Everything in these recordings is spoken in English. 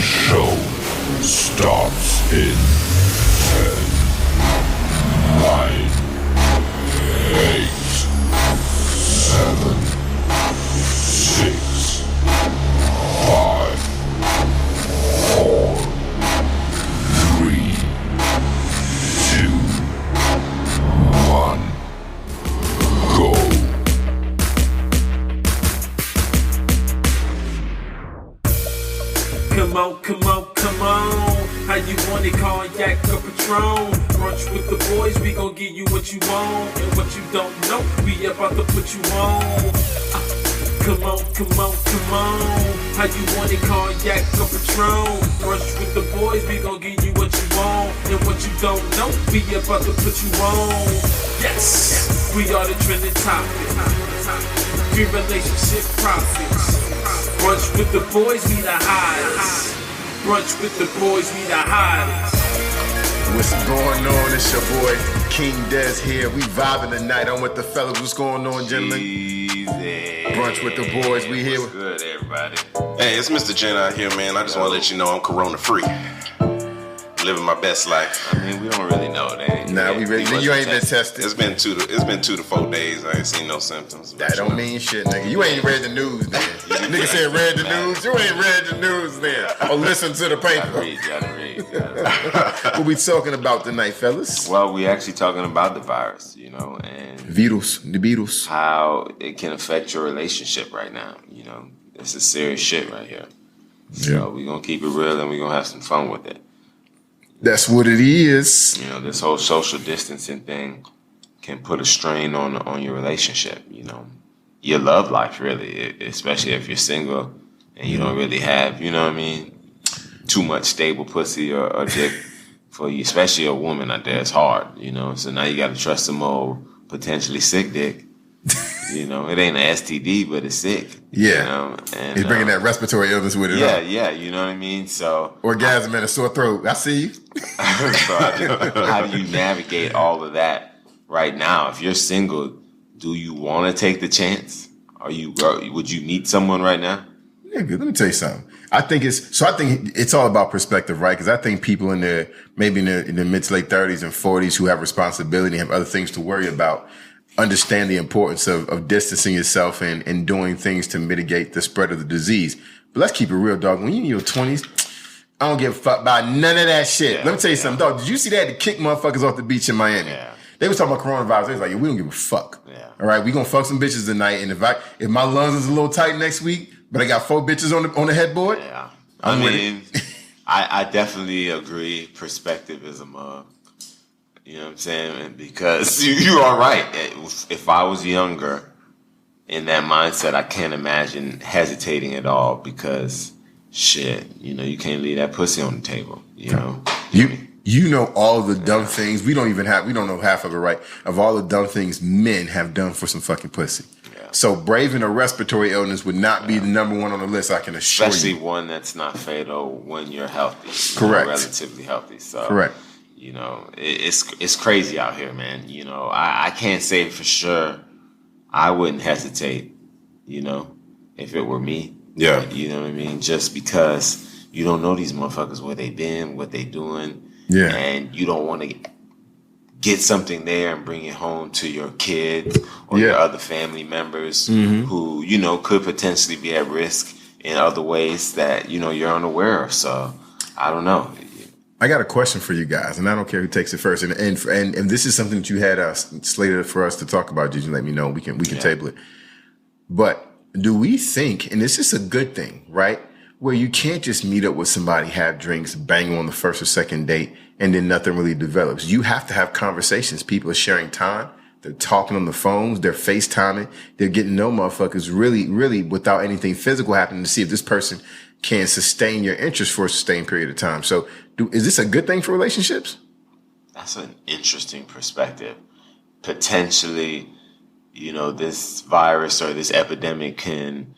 show starts in 10, 9, 8, 7, 6, 5, 4, 3, 2, 1, go. Come on, come on, come on. How you want it, cognac or Patron? Brunch with the boys, we gon' give you what you want. And what you don't know, we about to put you on. Come on, come on, come on. How you want it, cognac or Patron? Brunch with the boys, we gon' give you what you want. And what you don't know, we about to put you on. Yes, we are the trending topic. Three relationship prophets. Brunch with the boys, we the hottest. Brunch with the boys, we the hottest. What's going on? It's your boy King Des here. We vibing tonight. I'm with the fellas. What's going on, gentlemen? Easy. Brunch with the boys. We here. What's good, everybody? Hey, it's Mr. Jen out here, man. I just want to let you know I'm corona free. Living my best life. I mean, we don't really know that. Nah, we really. You ain't been tested. It's been 2 to 4 days. I ain't seen no symptoms. That don't mean shit, nigga. You ain't read the news, then. Nigga said read the news. You ain't read the news, then. Or listen to the paper. Gotta read. What we talking about tonight, fellas? Well, we actually talking about the virus, you know, and the virus. how it can affect your relationship right now. You know, it's a serious shit right here. So we're gonna keep it real and we're gonna have some fun with it. That's what it is. You know, this whole social distancing thing can put a strain on your relationship, you know. Your love life, really, especially if you're single and you don't really have, you know what I mean, too much stable pussy or dick for you, especially a woman out there. It's hard, you know. So now you got to trust some old potentially sick dick. You know, it ain't an STD, but it's sick. Yeah. You know? And, He's bringing that respiratory illness with it. Yeah, you know what I mean? So orgasm and a sore throat. I see you. so how do you navigate all of that right now? If you're single, do you want to take the chance? Would you meet someone right now? Nigga, let me tell you something. I think it's all about perspective, right? Because I think people in their maybe in their mid to late 30s and 40s who have responsibility and have other things to worry about understand the importance of distancing yourself and doing things to mitigate the spread of the disease. But let's keep it real, dog. When you're in your 20s, I don't give a fuck about none of that shit. Yeah, let me tell you something, dog. Did you see that? To kick motherfuckers off the beach in Miami. Yeah. They was talking about coronavirus. They was like, we don't give a fuck. Yeah. All right, we gonna fuck some bitches tonight. And if my lungs is a little tight next week, but I got 4 bitches on the headboard. Yeah. I'm I with mean, I definitely agree. Perspective is a mug. You know what I'm saying? And because you are right. If I was younger in that mindset, I can't imagine hesitating at all because shit, you know, you can't leave that pussy on the table, you know? You know all the dumb things. We don't know half of it, right? Of all the dumb things men have done for some fucking pussy. Yeah. So braving a respiratory illness would not be the number one on the list, I can assure Especially you. one that's not fatal when you're healthy. Correct. Relatively healthy. So correct. You know, it's crazy out here, man. You know, I can't say for sure I wouldn't hesitate, you know, if it were me. Yeah. You know what I mean? Just because you don't know these motherfuckers, where they been, what they doing. Yeah. And you don't want to get something there and bring it home to your kids or your other family members who, you know, could potentially be at risk in other ways that, you know, you're unaware of. So I don't know. I got a question for you guys, and I don't care who takes it first. And this is something that you had slated for us to talk about. Did you let me know? We can table it. But do we think, and this is a good thing, right? Where you can't just meet up with somebody, have drinks, bang on the first or second date, and then nothing really develops. You have to have conversations. People are sharing time. They're talking on the phones. They're FaceTiming. They're getting to know motherfuckers really, really without anything physical happening to see if this person can sustain your interest for a sustained period of time. So is this a good thing for relationships? That's an interesting perspective. Potentially, you know, this virus or this epidemic can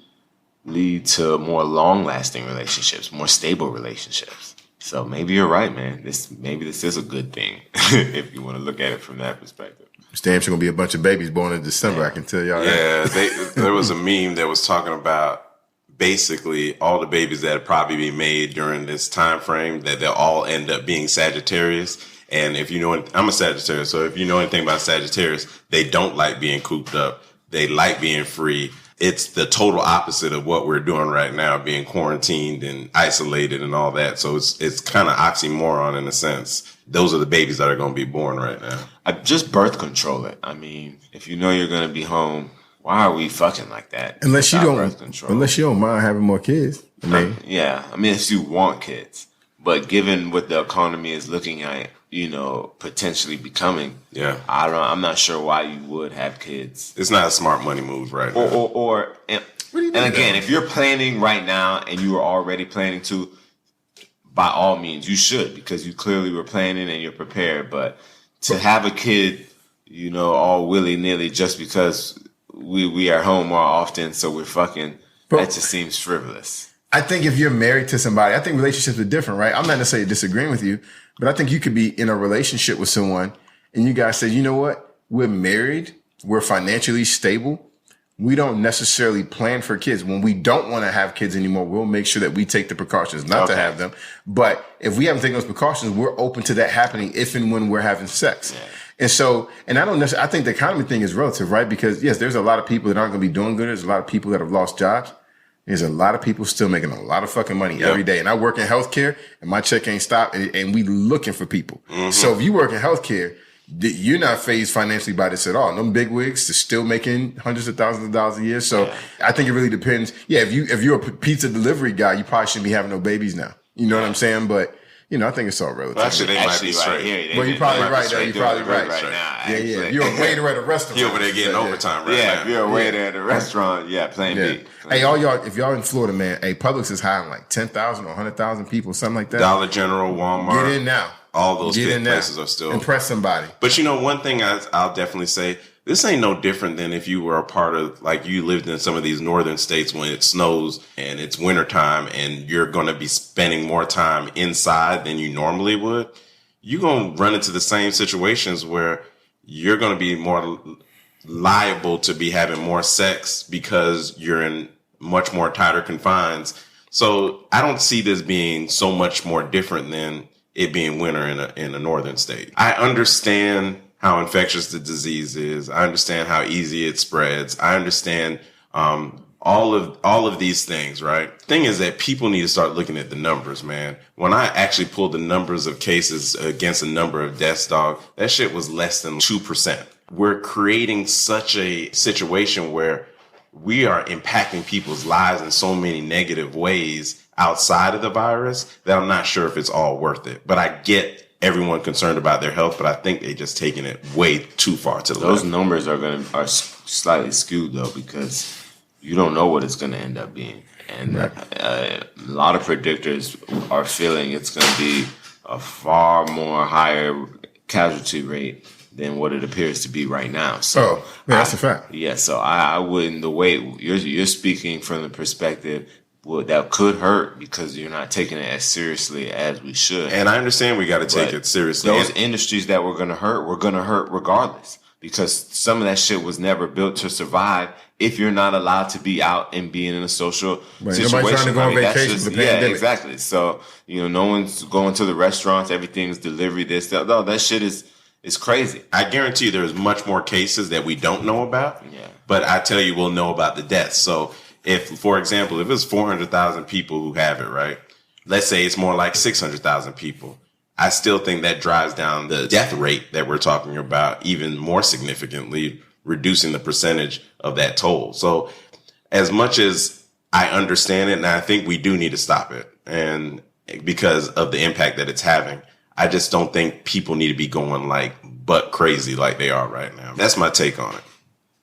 lead to more long-lasting relationships, more stable relationships. So maybe you're right, man. Maybe this is a good thing if you want to look at it from that perspective. It's damn sure gonna be a bunch of babies born in December. I can tell y'all that. Yeah, there was a meme that was talking about basically all the babies that probably be made during this time frame, that they'll all end up being Sagittarius. And if you know, I'm a Sagittarius, so if you know anything about Sagittarius, they don't like being cooped up. They like being free. It's the total opposite of what we're doing right now, being quarantined and isolated and all that. So it's kind of oxymoron in a sense. Those are the babies that are going to be born right now. Just birth control it. I mean, if you know you're going to be home, why are we fucking like that? Unless you don't mind having more kids. I mean, if you want kids, but given what the economy is looking at, potentially becoming, I'm not sure why you would have kids. It's not a smart money move right now. And again, if you're planning right now and you are already planning to, by all means, you should, because you clearly were planning and you're prepared. But to have a kid, all willy-nilly just because we are home more often, so we're fucking, that just seems frivolous. I think if you're married to somebody, I think relationships are different, right? I'm not necessarily disagreeing with you, but I think you could be in a relationship with someone and you guys say, you know what? We're married. We're financially stable. We don't necessarily plan for kids. When we don't want to have kids anymore, we'll make sure that we take the precautions not to have them. But if we haven't taken those precautions, we're open to that happening if and when we're having sex. Yeah. And so, and I think the economy thing is relative, right? Because yes, there's a lot of people that aren't going to be doing good. There's a lot of people that have lost jobs. There's a lot of people still making a lot of fucking money every day. And I work in healthcare and my check ain't stopped and we looking for people. Mm-hmm. So if you work in healthcare, you're not phased financially by this at all. Them big wigs are still making hundreds of thousands of dollars a year. So I think it really depends. Yeah. If you're a pizza delivery guy, you probably shouldn't be having no babies now. You know what I'm saying? But I think it's all relative. Well, actually, they might be straight. Here, well, you're probably right. You're probably right. Right now, yeah. You're a waiter at a restaurant. You're over there getting overtime right now. Yeah, if you're a waiter at a restaurant, playing beat. Hey, all y'all, if y'all in Florida, man, Publix is hiring like 10,000 or 100,000 people, something like that. Dollar General, Walmart. Get in now. All those big places are still. Impress somebody. But one thing I'll definitely say, this ain't no different than if you were a part of, like you lived in some of these northern states when it snows and it's wintertime and you're going to be spending more time inside than you normally would. You're going to run into the same situations where you're going to be more liable to be having more sex because you're in much more tighter confines. So I don't see this being so much more different than it being winter in a northern state. I understand how infectious the disease is. I understand how easy it spreads. I understand all of these things, right? Thing is that people need to start looking at the numbers, man. When I actually pulled the numbers of cases against the number of deaths, dog, that shit was less than 2%. We're creating such a situation where we are impacting people's lives in so many negative ways outside of the virus that I'm not sure if it's all worth it. But I get everyone concerned about their health, but I think they're just taking it way too far to the left. Those numbers are slightly skewed though, because you don't know what it's going to end up being, and a lot of predictors are feeling it's going to be a far more higher casualty rate than what it appears to be right now. So that's a fact. Yeah, so I wouldn't. The way you're speaking from the perspective. Well, that could hurt because you're not taking it as seriously as we should. And I understand we got to take it seriously. Those industries that we're going to hurt regardless, because some of that shit was never built to survive if you're not allowed to be out and being in a social situation. Nobody's trying to go on vacation with the pandemic. Yeah, exactly. So, no one's going to the restaurants. Everything's delivery, this, that. No, that shit is crazy. I guarantee there's much more cases that we don't know about. Yeah. But I tell you, we'll know about the deaths. So, if, for example, if it's 400,000 people who have it, right? Let's say it's more like 600,000 people. I still think that drives down the death rate that we're talking about even more significantly, reducing the percentage of that toll. So as much as I understand it, and I think we do need to stop it, and because of the impact that it's having, I just don't think people need to be going like butt crazy like they are right now. That's my take on it.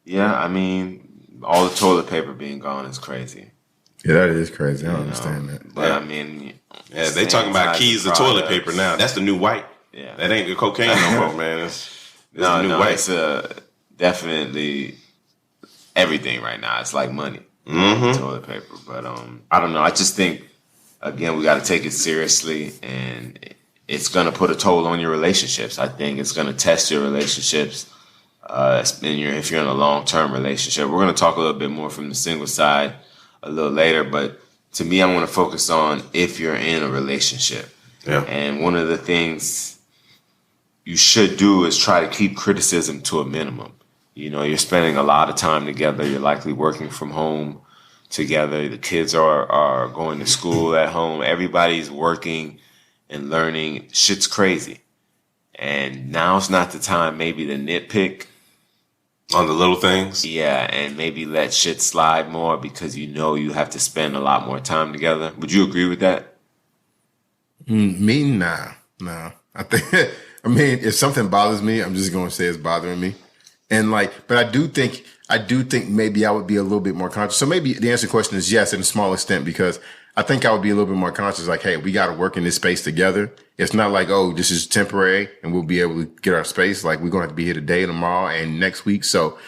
Yeah, I mean, all the toilet paper being gone is crazy. Yeah, that is crazy. I don't understand that. But I mean, they talking about keys to toilet paper now. That's the new white. Yeah, that ain't the cocaine no more, man. It's the new white. It's definitely everything right now. It's like money, toilet paper. But I don't know. I just think again we got to take it seriously, and it's gonna put a toll on your relationships. I think it's gonna test your relationships. If you're in a long-term relationship. We're going to talk a little bit more from the single side a little later. But to me, I want to focus on if you're in a relationship. Yeah. And one of the things you should do is try to keep criticism to a minimum. You know, you're spending a lot of time together. You're likely working from home together. The kids are going to school at home. Everybody's working and learning. Shit's crazy. And now's not the time maybe to nitpick on the little things. Yeah, and maybe let shit slide more because you know you have to spend a lot more time together. Would you agree with that? Me, nah. I think, I mean, if something bothers me, I'm just going to say it's bothering me. And like, but I do think maybe I would be a little bit more conscious. So maybe the answer to the question is yes, in a small extent, because I think I would be a little bit more conscious. Like, hey, we got to work in this space together. It's not like, oh, this is temporary and we'll be able to get our space. Like, we're going to have to be here today, tomorrow, and next week. So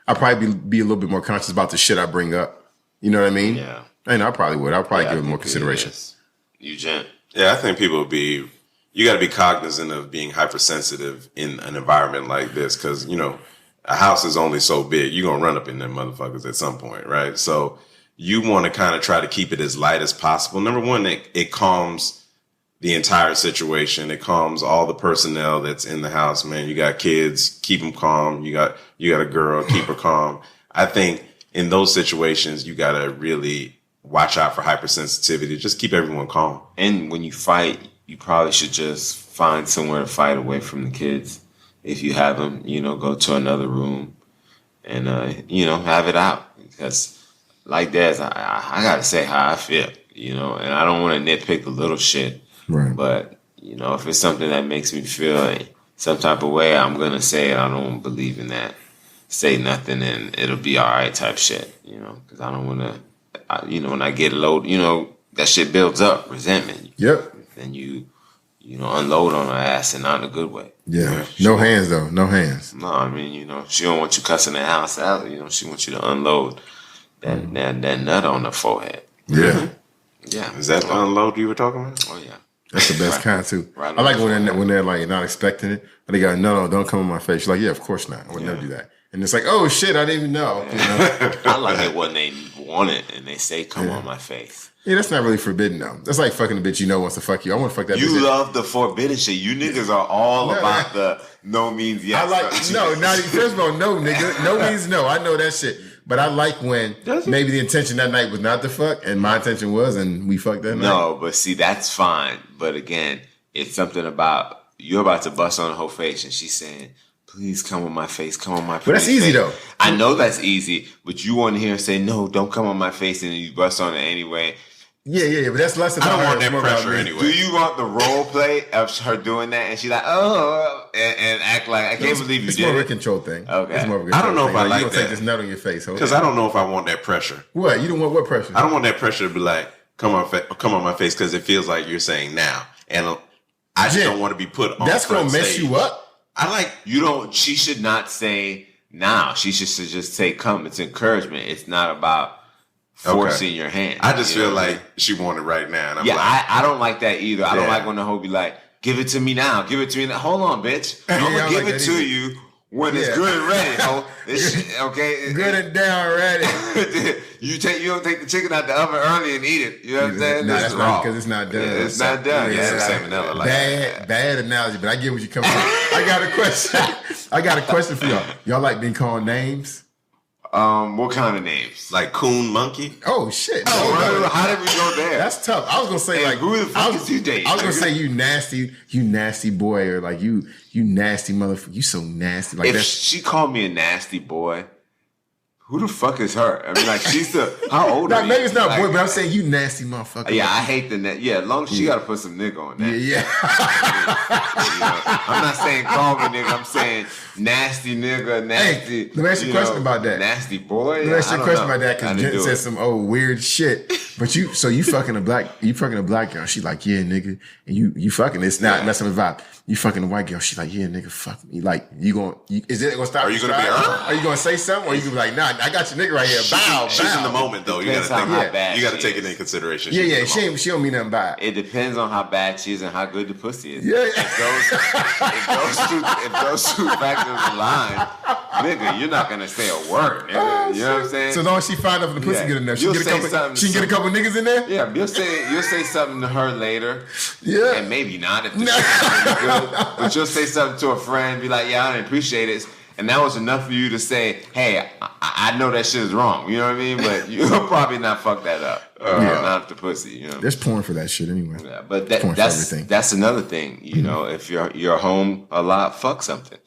I'll probably be a little bit more conscious about the shit I bring up. You know what I mean? Yeah. And I probably would. I'll probably give it more consideration. Eugene? Yeah, I think people would be, you got to be cognizant of being hypersensitive in an environment like this because, you know, a house is only so big. You're going to run up in them motherfuckers at some point, right? So you want to kind of try to keep it as light as possible. Number one, it calms the entire situation. It calms all the personnel that's in the house, man. You got kids, keep them calm. You got a girl, keep her calm. I think in those situations, you got to really watch out for hypersensitivity. Just keep everyone calm. And when you fight, you probably should just find somewhere to fight away from the kids. If you have them, you know, go to another room and, you know, have it out. Because like that, I got to say how I feel, you know, and I don't want to nitpick the little shit. Right. But, you know, if it's something that makes me feel some type of way, I'm going to say it. I don't believe in that. Say nothing and it'll be all right type shit, you know, because I don't want to, you know, when I get a load, you know, that shit builds up resentment. Yep. Then you know, unload on her ass and not in a good way. Yeah. No hands, though. No hands. No, I mean, you know, she don't want you cussing the house out. You know, she wants you to unload that nut on her forehead. Yeah. Yeah. Is that the unload you were talking about? Oh, yeah. That's the best kind, too. Right I like when they're like not expecting it. But they go, no, don't come in my face. She's like, yeah, of course not. I would never do that. And it's like, oh, shit, I didn't even know. You know? I like it when they want it and they say, come on my face. Yeah, that's not really forbidden, though. That's like fucking a bitch you know wants to fuck you. I want to fuck that bitch. You love the forbidden shit. You niggas are all about the no means yes. I like, no, not first of all, no, nigga. No means no. I know that shit. But I like when maybe the intention that night was not to fuck and my intention was and we fucked that night. No, but see, that's fine. But again, it's something about you're about to bust on her whole face and she's saying, please come on my face, come on my face. But that's easy, though. I know that's easy, but you want to hear her say, no, don't come on my face, and then you bust on it anyway. Yeah, but that's less about I don't her. want that pressure anyway. Do you want the role play of her doing that? And she's like, oh, and act like, I can't believe you it's did more of it. a control thing. Okay. It's more of a control I don't know thing. if I like you gonna that. take this nut on your face. Because I don't know if I want that pressure. What? You don't want what pressure? I don't want that pressure to be like, come on my face, because it feels like you're saying now. And I just don't want to be put on That's front going to mess stage. you up. She should not say now. She should just say come. It's encouragement. It's not about forcing your hand. I just feel like she wanted right now. And I'm I don't like that either. I don't like when the hoe be like, give it to me now. Give it to me now. Hold on, bitch. I'm going to give it to you when it's good and ready, ho. This shit, okay? Good and down ready. You don't take the chicken out the oven early and eat it. You know what I'm saying? No, This that's is right, raw. because it's not done. Yeah, it's not done. Yeah, Salmonella like bad analogy, but I get what you're coming from. I got a question. I got a question for y'all. Y'all like being called names? What kind of names? like coon monkey. Oh shit! Oh, how did we go there? That's tough. I was gonna say like who the fuck is you dating? I was gonna say you nasty boy, or like you nasty motherfucker. You so nasty. Like if she called me a nasty boy, who the fuck is her? I mean, like she's how old are you? Maybe it's not like, boy, but I'm saying you nasty motherfucker. Yeah, I hate the yeah. As long as she got to put some nigga on that. Yeah. You know, I'm not saying call me nigga. I'm saying nasty nigga, nasty. Hey, let me ask you a question about that. Nasty boy. Let me ask you a question about that I because didn't Jen do said it. some old weird shit. But you fucking a black girl. She like, yeah, nigga. And you fucking, it's not messing with vibe. You fucking a white girl. She like, yeah, nigga, fuck me. Like, is it gonna stop? Are you gonna be Are you gonna say something? Or you gonna be like, nah, I got your nigga right here. Bow, She's in the bow. moment though. You Depends gotta on think. how bad You gotta she take it is. in consideration. Yeah, She's in yeah. the moment. She don't mean nothing by it. It depends on how bad she is and how good the pussy is. Yeah. If those two factors align, nigga, you're not gonna say a word. Nigga. You know what I'm saying? So long as she find out the pussy Yeah. good enough, she You'll can say something get a couple niggas in there. yeah, you'll say something to her later. Yeah. And maybe not if the shit is really good. But you'll say something to a friend, be like, yeah, I didn't appreciate it. And that was enough for you to say, hey, I know that shit is wrong. You know what I mean? But you'll probably not fuck that up. Not the pussy, you know. There's porn for that shit anyway. Yeah, but Porn for everything. that's another thing. You know, if you're home a lot, fuck something.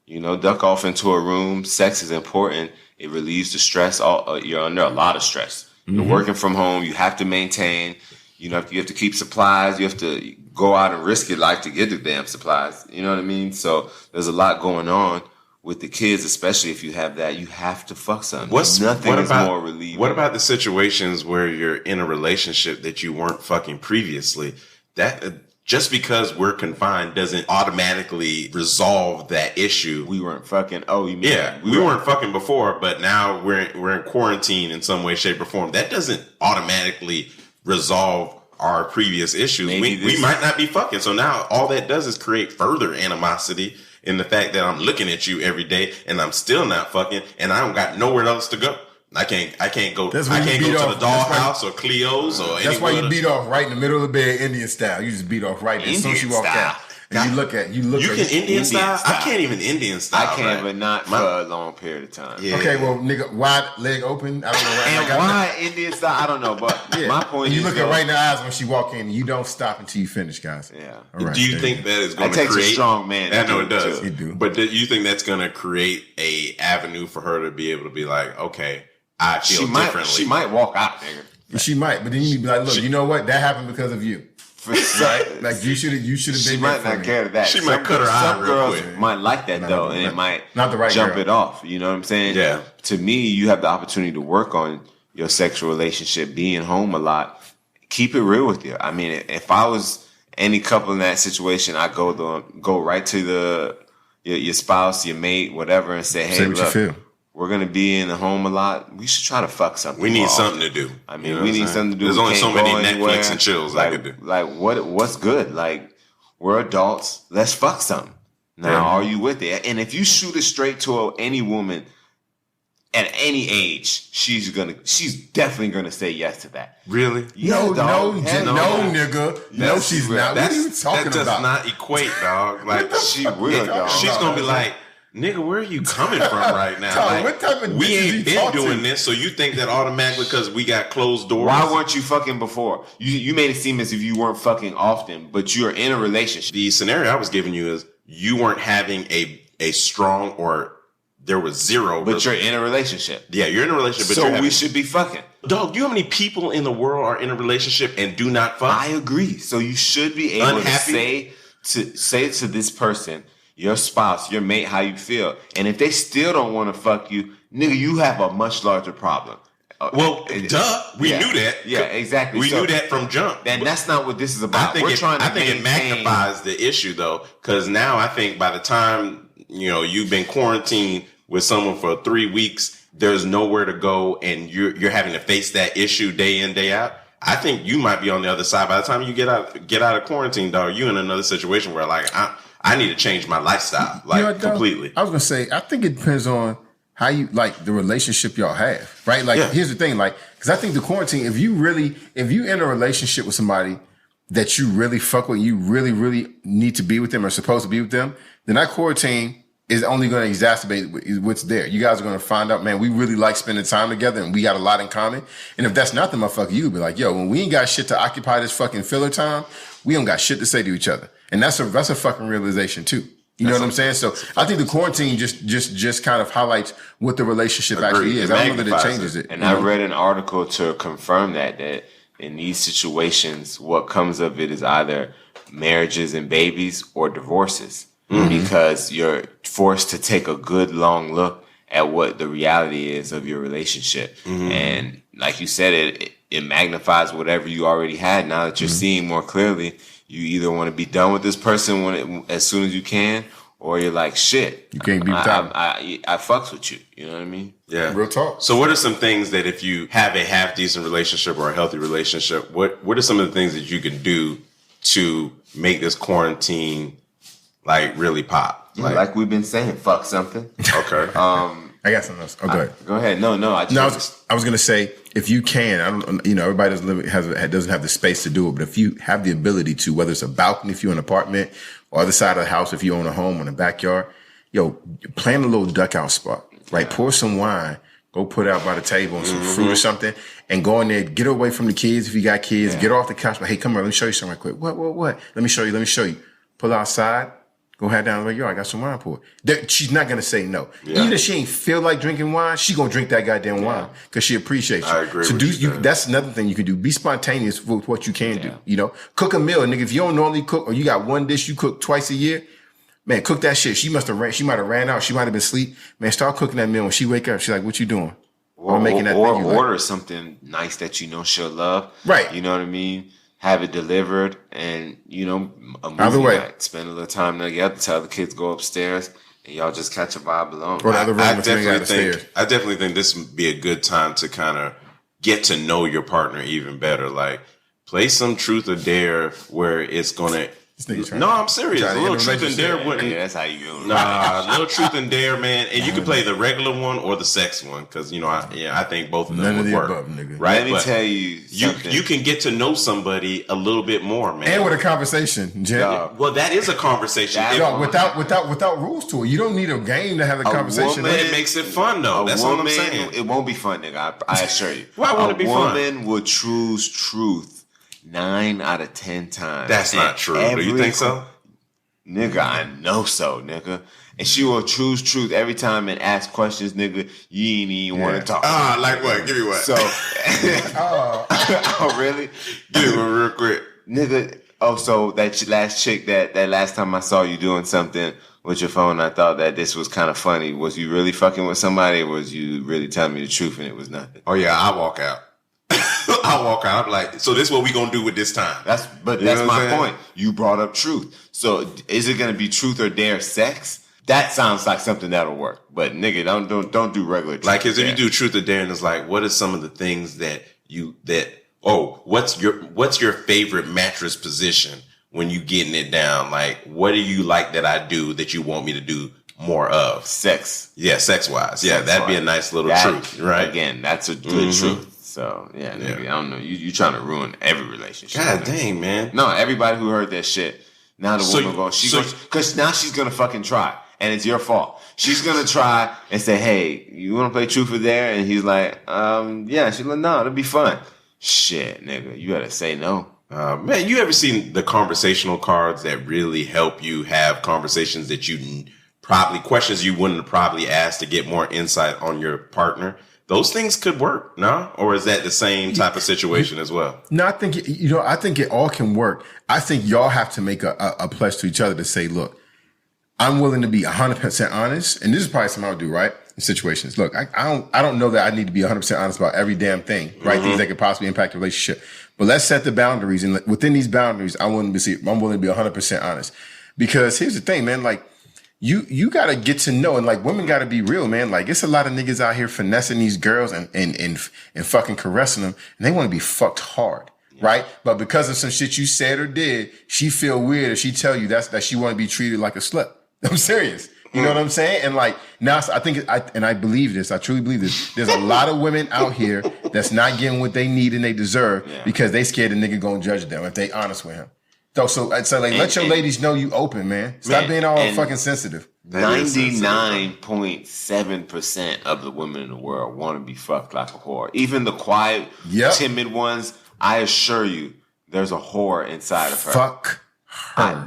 You know, duck off into a room. Sex is important. It relieves the stress. You're under a lot of stress. You're working from home. You have to maintain. You know, you have to keep supplies. You have to go out and risk your life to get the damn supplies. You know what I mean? So there's a lot going on with the kids, especially if you have that. You have to fuck something. Nothing is more relieving. What about the situations where you're in a relationship that you weren't fucking previously? That just because we're confined doesn't automatically resolve that issue. We weren't fucking. Oh, you mean? Yeah, we weren't fucking before, but now we're in quarantine in some way, shape, or form. That doesn't automatically resolve our previous issues. We might not be fucking. So now all that does is create further animosity in the fact that I'm looking at you every day and I'm still not fucking and I don't got nowhere else to go. I can't go to the dollhouse or Cleo's or that's why you beat off right in the middle of the bed, Indian style. You just beat off right there as soon as you walk out. And you look at You can Indian style? I can't even Indian style. I can, right? but not for a long period of time. Yeah. Okay, well, nigga, wide leg open. I don't know. And why Indian style? I don't know, but my point you is, look at right in the eyes when she walk in. You don't stop until you finish, guys. Yeah. All right, Do you think that is going to takes create a strong man? I know it does. It do. But do you think that's going to create a avenue for her to be able to be like, okay, I feel differently? She might walk out, nigga. She might, but then you need to be like, look, you know what? That happened because of you. Right? Like you should have been. She might not care to that. She might cut her eye Some real girls quick. might like that though, and it might not the right jump girl. it off. You know what I'm saying? Yeah. To me, you have the opportunity to work on your sexual relationship, being home a lot. Keep it real with you. I mean, if I was any couple in that situation, I go right to your spouse, your mate, whatever, and say, hey, what look, you feel. we're gonna be in the home a lot. We should try to fuck something. We need more something often. to do. I mean, You know we what need I'm something to do. There's We only so can't many go anywhere. Netflix and chills like, I could do. Like what's good? Like we're adults. Let's fuck something. Now, are you with it? And if you shoot it straight to any woman at any age, she's definitely gonna say yes to that. Really? No, dog. Hell nigga. No, she's not. What are you talking that does about? not equate, dog. Like She will, dog. she's gonna be like, nigga, where are you coming from right now? Dog, Like, what type of we bitches ain't you been talk to? doing this, so you think that automatically because we got closed doors? Why weren't you fucking before? You made it seem as if you weren't fucking often, but you're in a relationship. The scenario I was giving you is you weren't having a strong or there was zero. But you're in a relationship. Yeah, you're in a relationship. But So you're having, we should be fucking. dog. You know how many people in the world are in a relationship and do not fuck? I agree. So you should be able Unhappy? to say to this person, your spouse, your mate, how you feel. And if they still don't want to fuck you, nigga, you have a much larger problem. Well, duh. We knew that. Yeah, exactly. We So- knew that from jump. And that's not what this is about. I think it maintain- magnifies the issue though, because now I think by the time you've been quarantined with someone for 3 weeks, there's nowhere to go, and you're having to face that issue day in, day out. I think you might be on the other side. By the time you get out of quarantine, dog, you in another situation where like I need to change my lifestyle, like You know what, though? completely. I was gonna say, I think it depends on how you like the relationship y'all have, right? Like, here's the thing, like, because I think the quarantine, if you in a relationship with somebody that you really fuck with, you really, really need to be with them or supposed to be with them, then that quarantine is only going to exacerbate what's there. You guys are going to find out, man, we really like spending time together and we got a lot in common. And if that's not the motherfucker, you'll be like, yo, when we ain't got shit to occupy this fucking filler time, we don't got shit to say to each other. And that's a fucking realization too. You know what I'm saying? So I think the quarantine just kind of highlights what the relationship actually is. I don't know that it changes it. And I read an article to confirm that in these situations, what comes of it is either marriages and babies or divorces. Because you're forced to take a good long look at what the reality is of your relationship. And like you said, it magnifies whatever you already had. Now that you're seeing more clearly, you either want to be done with this person as soon as you can, or you're like, shit, You can't be without I fucks with you. You know what I mean? Yeah. real talk. So what are some things that if you have a half decent relationship or a healthy relationship, what are some of the things that you can do to make this quarantine like really pop? Like we've been saying, fuck something. Okay. I got something else. Oh, go ahead. Go ahead. No, I was gonna say, if you can, I don't, everybody doesn't have the space to do it, but if you have the ability to, whether it's a balcony if you're in an apartment, or other side of the house if you own a home in a backyard, plan a little duck out spot. Like pour some wine, go put it out by the table and some fruit or something, and go in there, get away from the kids if you got kids, get off the couch. But hey, come on, let me show you something right quick. What? Let me show you. Pull outside. Go head down the way, I got some wine poured. She's not going to say no. Yeah. Even if she ain't feel like drinking wine, she going to drink that goddamn wine because she appreciates you. I agree so with you. that's another thing you can do. Be spontaneous with what you can do. Cook a meal. Nigga, if you don't normally cook or you got one dish you cook twice a year, man, cook that shit. She might have ran out. She might have been asleep. Man, start cooking that meal. When she wake up, she's like, what you doing? Or order something nice that she'll love. Right. You know what I mean? Have it delivered, and a movie Either way. night. Spend a little time together. Tell the kids go upstairs, and y'all just catch a vibe alone. Or the other room I if you ain't got the stairs. definitely think this would be a good time to kind of get to know your partner even better. Like play some truth or dare where it's gonna. No, I'm serious. A little truth and dare wouldn't. Yeah, that's how you do it. Nah, little truth and dare, man. And you can play the regular one or the sex one because I think both of them None would of the work. above, nigga. Right? Let me tell you something. You can get to know somebody a little bit more, man. And with a conversation, Jay. Well, that is a conversation. Without rules to it. You don't need a game to have a conversation. But it makes it fun, though. That's what I'm saying. It won't be fun, nigga. I assure you. Why won't it be fun? A woman will choose truth 9 out of 10 times. That's not true. Do you think so? Nigga, I know so, nigga. And she will choose truth every time and ask questions, nigga, you ain't even want to talk. Like what? Give me what? So, oh, really? Give me one real quick. Nigga, so that last chick, that last time I saw you doing something with your phone, I thought that this was kind of funny. Was you really fucking with somebody, or was you really telling me the truth and it was nothing? Oh, yeah, I walk out. I'm like, so this is what we gonna do with this time. That's my point. You brought up truth. So is it gonna be truth or dare sex? That sounds like something that'll work. But nigga, don't do regular truth. Like, cause if you do truth or dare, and it's like, what are some of the things what's your favorite mattress position when you getting it down? Like, what do you like that I do that you want me to do more of? Sex. Yeah, sex wise. Yeah, that'd be a nice little truth, right? Again, that's a good truth. So nigga, I don't know. You trying to ruin every relationship. God dang, man. No, everybody who heard that shit. Now the woman goes, because now she's gonna fucking try, and it's your fault. She's gonna try and say, "Hey, you want to play truth or dare?" And he's like, "Yeah." She's like, "No, it'll be fun." Shit, nigga, you gotta say no. Man, you ever seen the conversational cards that really help you have conversations that questions you wouldn't have probably asked to get more insight on your partner? Those things could work, no? Or is that the same type of situation as well? No, I think it all can work. I think y'all have to make a pledge to each other to say, look, I'm willing to be 100% honest. And this is probably something I would do, right? In situations. Look, I don't know that I need to be 100% honest about every damn thing, right? Things that could possibly impact the relationship. But let's set the boundaries. And within these boundaries, I'm willing to be 100% honest. Because here's the thing, man, like, you gotta get to know, and like women gotta be real, man. Like it's a lot of niggas out here finessing these girls and fucking caressing them, and they want to be fucked hard, right? But because of some shit you said or did, she feel weird if she tell you that she want to be treated like a slut. I'm serious. You know what I'm saying? And like now, I think I believe this. I truly believe this. There's a lot of women out here that's not getting what they need and they deserve because they scared the nigga gonna judge them if they honest with him. So like, let your ladies know you open, man. Stop being all fucking sensitive. 99.7% of the women in the world want to be fucked like a whore. Even the quiet, timid ones, I assure you, there's a whore inside of her. Fuck her.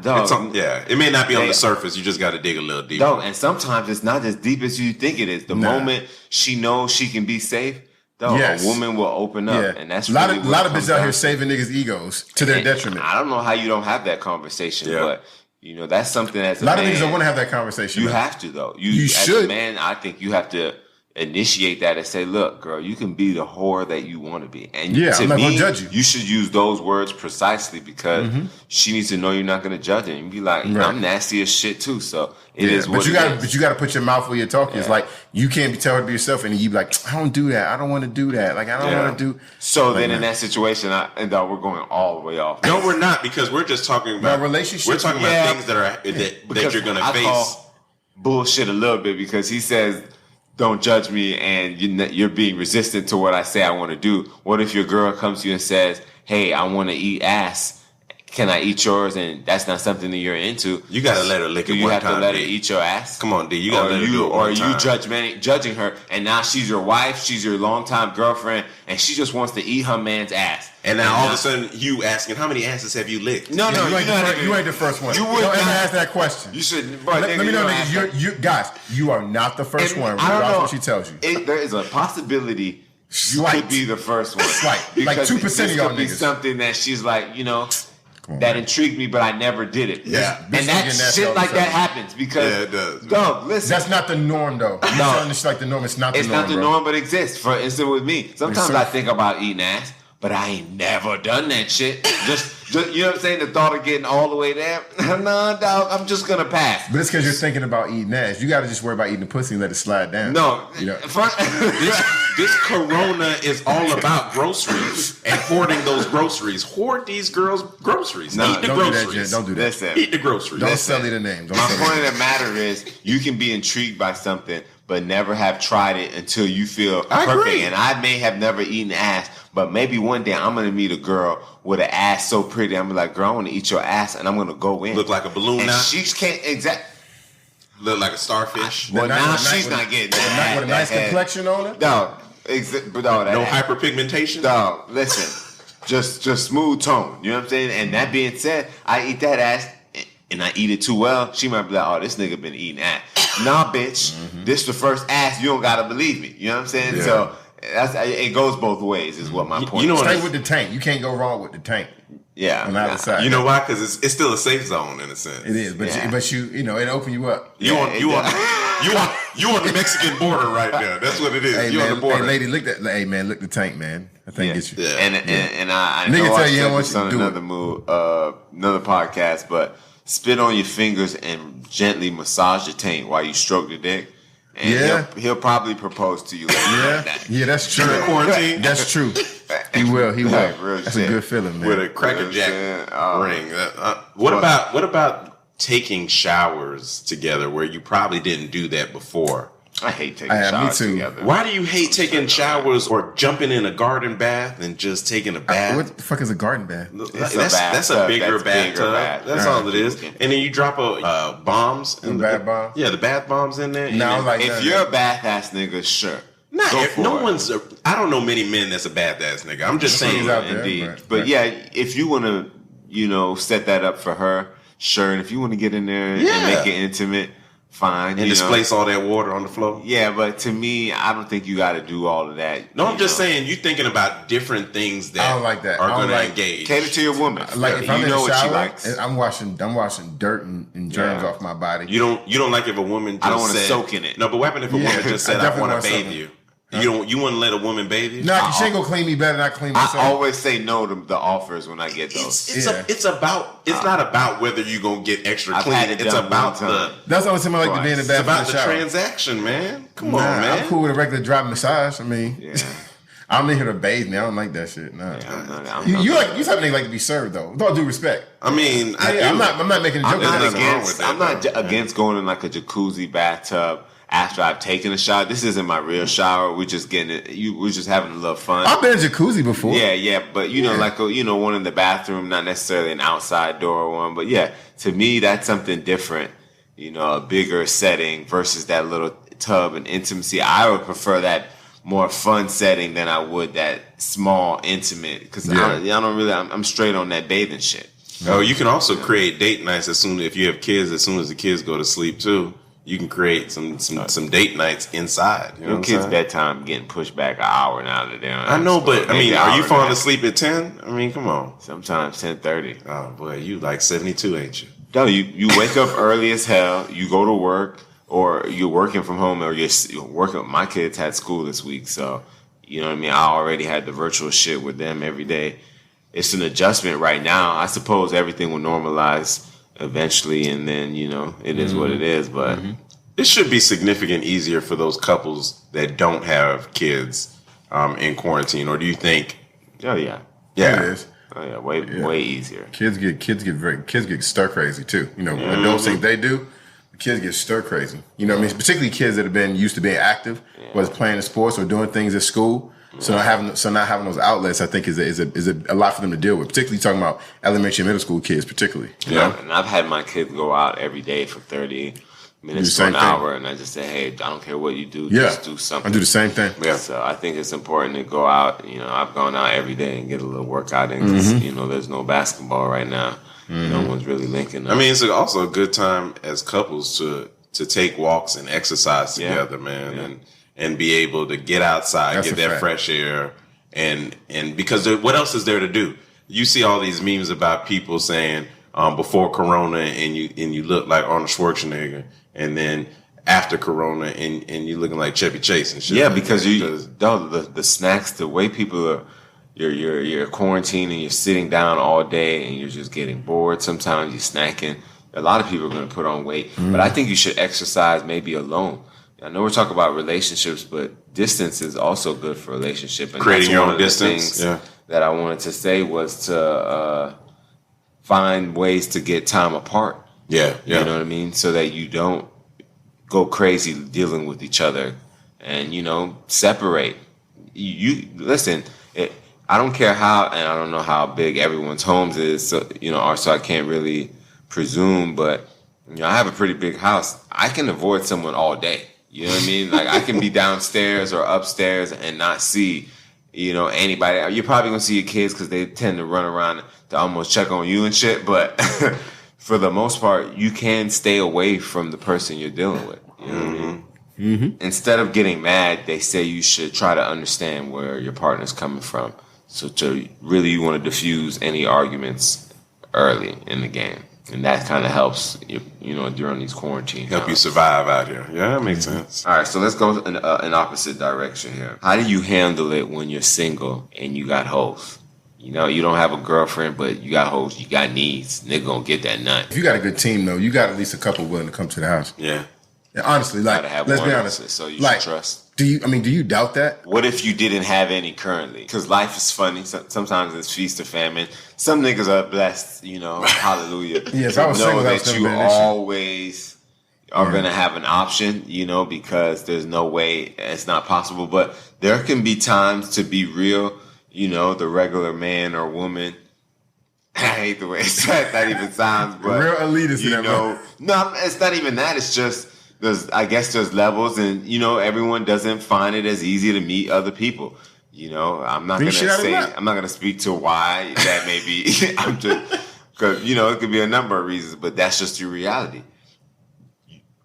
It may not be on the surface. You just got to dig a little deeper. And sometimes it's not as deep as you think it is. The moment she knows she can be safe, a woman will open up, and that's a lot of bitches out here saving niggas' egos to their detriment. I don't know how you don't have that conversation, but that's something as a lot of niggas don't want to have that conversation. You have to though. You should. As a man, I think you have to initiate that and say, look, girl, you can be the whore that you want to be. And Yeah, to I'm not me, gonna judge you. You should use those words precisely because she needs to know you're not going to judge her. And be like, Right. I'm nasty as shit too. So it is what but you it gotta, is. But you got to put your mouth where you're talking. It's like you can't tell her to be yourself, and you be like, I don't do that. I don't want to do that. Like I don't want to do. So like, then in man. that situation, we're going all the way off. No, we're not, because we're just talking about relationships. We're talking about Yeah. things that are that Because you're gonna I face. call bullshit a little bit because he says, don't judge me, and you're being resistant to what I say I want to do. What if your girl comes to you and says, hey, I want to eat ass. Can I eat yours? And that's not something that you're into. You gotta let her lick Do it you one have time. to let her D. eat your ass? Come on, D. You gotta let her do it Or one are time. you judging her, and now she's your wife, she's your longtime girlfriend, and she just wants to eat her man's ass. And now all of a sudden, you asking, how many asses have you licked? No, you, no, you ain't the first one. You Don't would ever not- ask that question. You should. Bro, Let me know, niggas. You guys, you are not the first And one. I don't Regardless know. what she tells you. There is a possibility you Slight. could be the first one. Slight. Like Because 2% this of y'all could be niggas. something that she's like, Come on, that man. intrigued me, but I never did it. Yeah. And Bitches that get nasty all shit the like time. that happens because Yeah, it does. Dog, listen. That's not the norm, though. You No. telling this like the norm. It's not the It's norm. not the bro. norm, but exists. For instance, with me, sometimes Yes, sir. I think about eating ass, but I ain't never done that shit. Just you know what I'm saying? The thought of getting all the way there, no, dog, I'm just gonna pass. But it's because you're thinking about eating ass. You got to just worry about eating the pussy and let it slide down. No, You know? This corona is all about groceries and hoarding those groceries. Hoard these girls' groceries. Nah, Eat the don't do that, groceries. Jen. Don't do that. Listen, Eat the groceries. Don't sell me the name. Don't my sell me point the of the matter is, you can be intrigued by something, but never have tried it until you feel I perfect. agree. And I may have never eaten ass, but maybe one day I'm gonna meet a girl with an ass so pretty. I'm gonna be like, girl, I want to eat your ass, and I'm gonna go in. Look like a balloon and now. she can't exact. Look like a starfish. Well, With a now nice- she's with a- not getting with a that. with a nice that head. complexion on it. Dog, but dog, that No ass- hyperpigmentation. Dog, listen, just smooth tone. You know what I'm saying? And that being said, I eat that ass and I eat it too well. She might be like, "Oh, this nigga been eating ass." Nah, bitch, this the first ass. You don't gotta believe me. You know what I'm saying? Yeah. So it goes both ways. Is what my point. you know is. what Stay with the tank. You can't go wrong with the tank Yeah, on the other side. You know why? Because it's still a safe zone in a sense. It is, but Yeah. it open you up. You Yeah, on it you on does. you on the Mexican border right there. That's what it is. Hey you on man, the border. hey lady, look that. Hey man, look the tank, man. I think it's you. Yeah. And I Nigga know tell I you he said don't want this you to on do another podcast, but spit on your fingers and gently massage your taint while you stroke the dick. And Yeah. he'll probably propose to you later that night. Yeah, that's true. During quarantine? That's true. He will. He will. Real That's shit. a good feeling, man. With a Cracker Jack Oh. ring. What about taking showers together where you probably didn't do that before? I hate taking Me showers too. together. Why do you hate taking showers or jumping in a garden bath and just taking a bath? What the fuck is a garden bath? It's a That's a bathtub. bigger That's bigger bathtub. bath. That's Right. all it is. And then you drop bombs. The bath bombs? Yeah, the bath bombs in there. No, And like If that. you're a bath ass nigga, sure. Go for no it. one's. I don't know many men that's a bath ass nigga. I'm just saying. He's out there. Indeed. Right, But right. yeah, if you want to, set that up for her, sure. And if you want to get in there Yeah. and make it intimate, fine. And you know. displace all that water on the floor. Yeah, but to me, I don't think you got to do all of that. No, I'm you just know. saying you thinking about different things that I don't like that. are I don't going to like- engage. Cater to your woman. Like if I'm you in know the what she shower, likes. and I'm washing dirt and germs Yeah. off my body. You don't like if a woman just I don't wanna said, soak in it. No, but what happened if a Yeah, woman just I said, I definitely want want to bathe something. you? You wouldn't let a woman bathe you? No, she ain't gonna clean me better than I clean I myself. always say no to the offers when I get those. It's not about whether you're going to get extra I've clean. had it It's done about one the time. That's the only time I like to be in the It's bath. it's about in the the shower. transaction, man. Come Nah, on, man. I'm cool with a regular drop massage. I mean, Yeah. I'm in here to bathe me. I don't like that shit. Nah. I'm You type of nigga like to be served though. With all due respect. I mean, I do. I'm not making a joke. I'm not There's nothing wrong against. with that, I'm not though. against going in like a jacuzzi bathtub after I've taken a shower. This isn't my real shower. We're just getting it. We're just having a little fun. I've been in a jacuzzi before. Yeah, but one in the bathroom, not necessarily an outside door one, but yeah, to me that's something different. A bigger setting versus that little tub and intimacy. I would prefer that more fun setting than I would that small intimate because I don't really. I'm straight on that bathing shit. Oh, you can also create date nights if you have kids. As soon as the kids go to sleep too, you can create some date nights inside. You know Your what kids' I'm saying? bedtime getting pushed back an hour now that they're on. I know, but I Maybe mean, an are hour you and a falling half. asleep at 10? I mean, come on. Sometimes 10:30. Oh boy, you like 72, ain't you? No, you wake up early as hell. You go to work. or you're working from home, or you're working. My kids had school this week, so you know what I mean. I already had the virtual shit with them every day. It's an adjustment right now. I suppose everything will normalize eventually, and then it is what it is. But it should be significant easier for those couples that don't have kids in quarantine. Or do you think? Oh yeah, Yeah, it is. oh yeah, way easier. Kids get stir crazy too. Adults think they do. Kids get stir crazy. You know what I mean? Particularly kids that have been used to being active, whether playing sports or doing things at school. So not having those outlets, I think, is a lot for them to deal with. Particularly talking about elementary and middle school kids, particularly. Yeah, and I've had my kids go out every day for 30 minutes to an hour, and I just say, hey, I don't care what you do, just do something. I do the same thing. Yeah. So I think it's important to go out. I've gone out every day and get a little workout in because there's no basketball right now. No one's really linking up. I mean, it's also a good time as couples to take walks and exercise together, man, and be able to get outside, get that fresh air, and because what else is there to do? You see all these memes about people saying before Corona and you look like Arnold Schwarzenegger, and then after Corona and you looking like Chevy Chase and shit. Yeah, because the snacks, the way people are. You're quarantined and you're sitting down all day and you're just getting bored. Sometimes you're snacking. A lot of people are going to put on weight, but I think you should exercise maybe alone. I know we're talking about relationships, but distance is also good for a relationship. And creating your own distance. Things that I wanted to say was to find ways to get time apart. Yeah. You know what I mean? So that you don't go crazy dealing with each other, and separate. You listen. I don't care how, and I don't know how big everyone's homes is, so I can't really presume, but I have a pretty big house. I can avoid someone all day. You know what I mean? Like I can be downstairs or upstairs and not see, anybody. You're probably gonna see your kids because they tend to run around to almost check on you and shit. But for the most part, you can stay away from the person you're dealing with. You know what I mean? Mm-hmm. Instead of getting mad, they say you should try to understand where your partner's coming from. So you want to diffuse any arguments early in the game. And that kind of helps, during these quarantine Help times. You survive out here. Yeah, that makes sense. All right, so let's go in an opposite direction here. How do you handle it when you're single and you got hoes? You don't have a girlfriend, but you got hoes. You got needs. Nigga gonna get that nut. If you got a good team, though, you got at least a couple willing to come to the house. Yeah. And honestly, let's be honest. So you should trust. Do you doubt that? What if you didn't have any currently? Because life is funny. Sometimes it's feast or famine. Some niggas are blessed, hallelujah. Yes, I was know single. that you always are going to have an option, because there's no way it's not possible. But there can be times to be real, the regular man or woman. I hate the way that even sounds, but real elitist, no, it's not even that. It's just. There's levels, and everyone doesn't find it as easy to meet other people. I'm not gonna speak to why that may be. I'm just because it could be a number of reasons, but that's just your reality.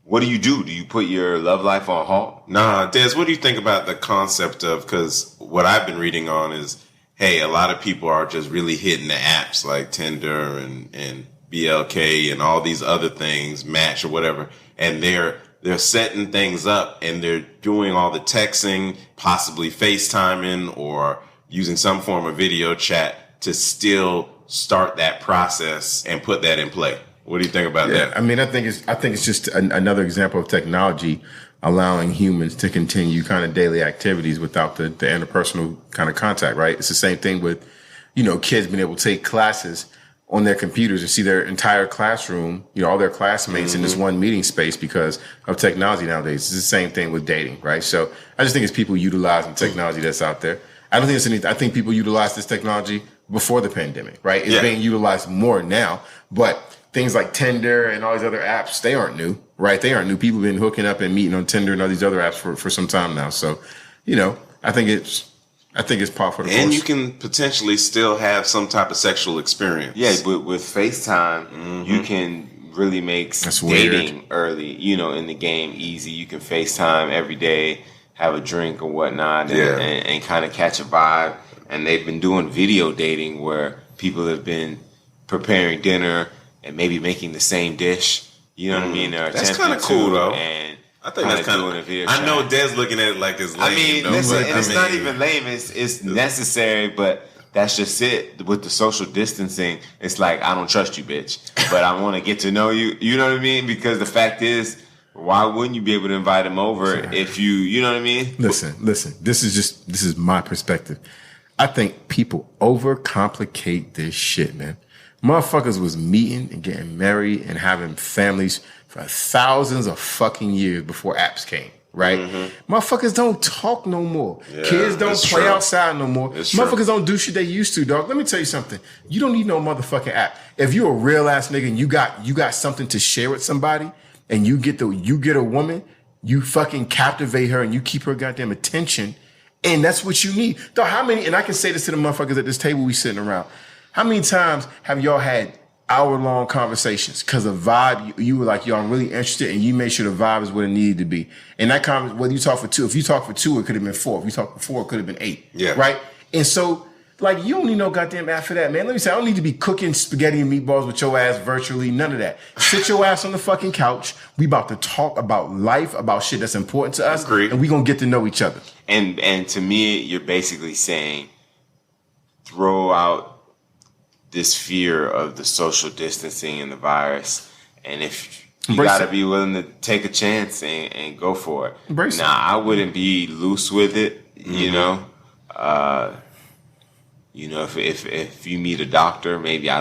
What do? Do you put your love life on halt? Nah, Des, what do you think about the concept of? Because what I've been reading on is, hey, a lot of people are just really hitting the apps like Tinder and BLK and all these other things, Match or whatever, and they're setting things up and they're doing all the texting, possibly FaceTiming or using some form of video chat to still start that process and put that in play. What do you think about that? I mean, I think it's just another example of technology allowing humans to continue kind of daily activities without the interpersonal kind of contact, right? It's the same thing with, kids being able to take classes on their computers and see their entire classroom, all their classmates in this one meeting space because of technology nowadays. It's the same thing with dating, right? So I just think it's people utilizing technology that's out there. I don't think it's anything. I think people utilized this technology before the pandemic, right? It's being utilized more now, but things like Tinder and all these other apps, they aren't new, right? They aren't new. People have been hooking up and meeting on Tinder and all these other apps for some time now. So, I think it's par for the course. And you can potentially still have some type of sexual experience. Yeah, but with FaceTime, you can really make dating early, in the game easy. You can FaceTime every day, have a drink or whatnot, and kind of catch a vibe. And they've been doing video dating where people have been preparing dinner and maybe making the same dish. You know what I mean? That's kind of cool, though. And I think that's kind of. I know Des looking at it like it's lame. I mean, listen, and it's not even lame. It's necessary, but that's just it. With the social distancing, it's like, I don't trust you, bitch, but I want to get to know you. You know what I mean? Because the fact is, why wouldn't you be able to invite him over if you know what I mean? Listen. This is my perspective. I think people overcomplicate this shit, man. Motherfuckers was meeting and getting married and having families for thousands of fucking years before apps came, right? Motherfuckers don't talk no more. Yeah, Kids don't play outside no more. It's Motherfuckers true. don't do shit they used to, dog. Let me tell you something. You don't need no motherfucking app. If you're a real ass nigga and you got something to share with somebody and you get a woman, you fucking captivate her and you keep her goddamn attention, and that's what you need. Dog, how many, and I can say this to the motherfuckers at this table we sitting around, how many times have y'all had hour-long conversations because of vibe? You were like, yo, I'm really interested, and you made sure the vibe is what it needed to be. And that whether you talk for 2, if you talk for 2, it could have been 4. If you talk for 4, it could have been 8. Yeah. Right? And so, like, you don't need no goddamn app for that, man. Let me say, I don't need to be cooking spaghetti and meatballs with your ass virtually. None of that. Sit your ass on the fucking couch. We about to talk about life, about shit that's important to us. Agreed. And we gonna get to know each other. And to me, you're basically saying, throw out this fear of the social distancing and the virus, and if you Embrace gotta it. be willing to take a chance and go for it. Embrace now, I wouldn't be loose with it, you know. If you meet a doctor, maybe I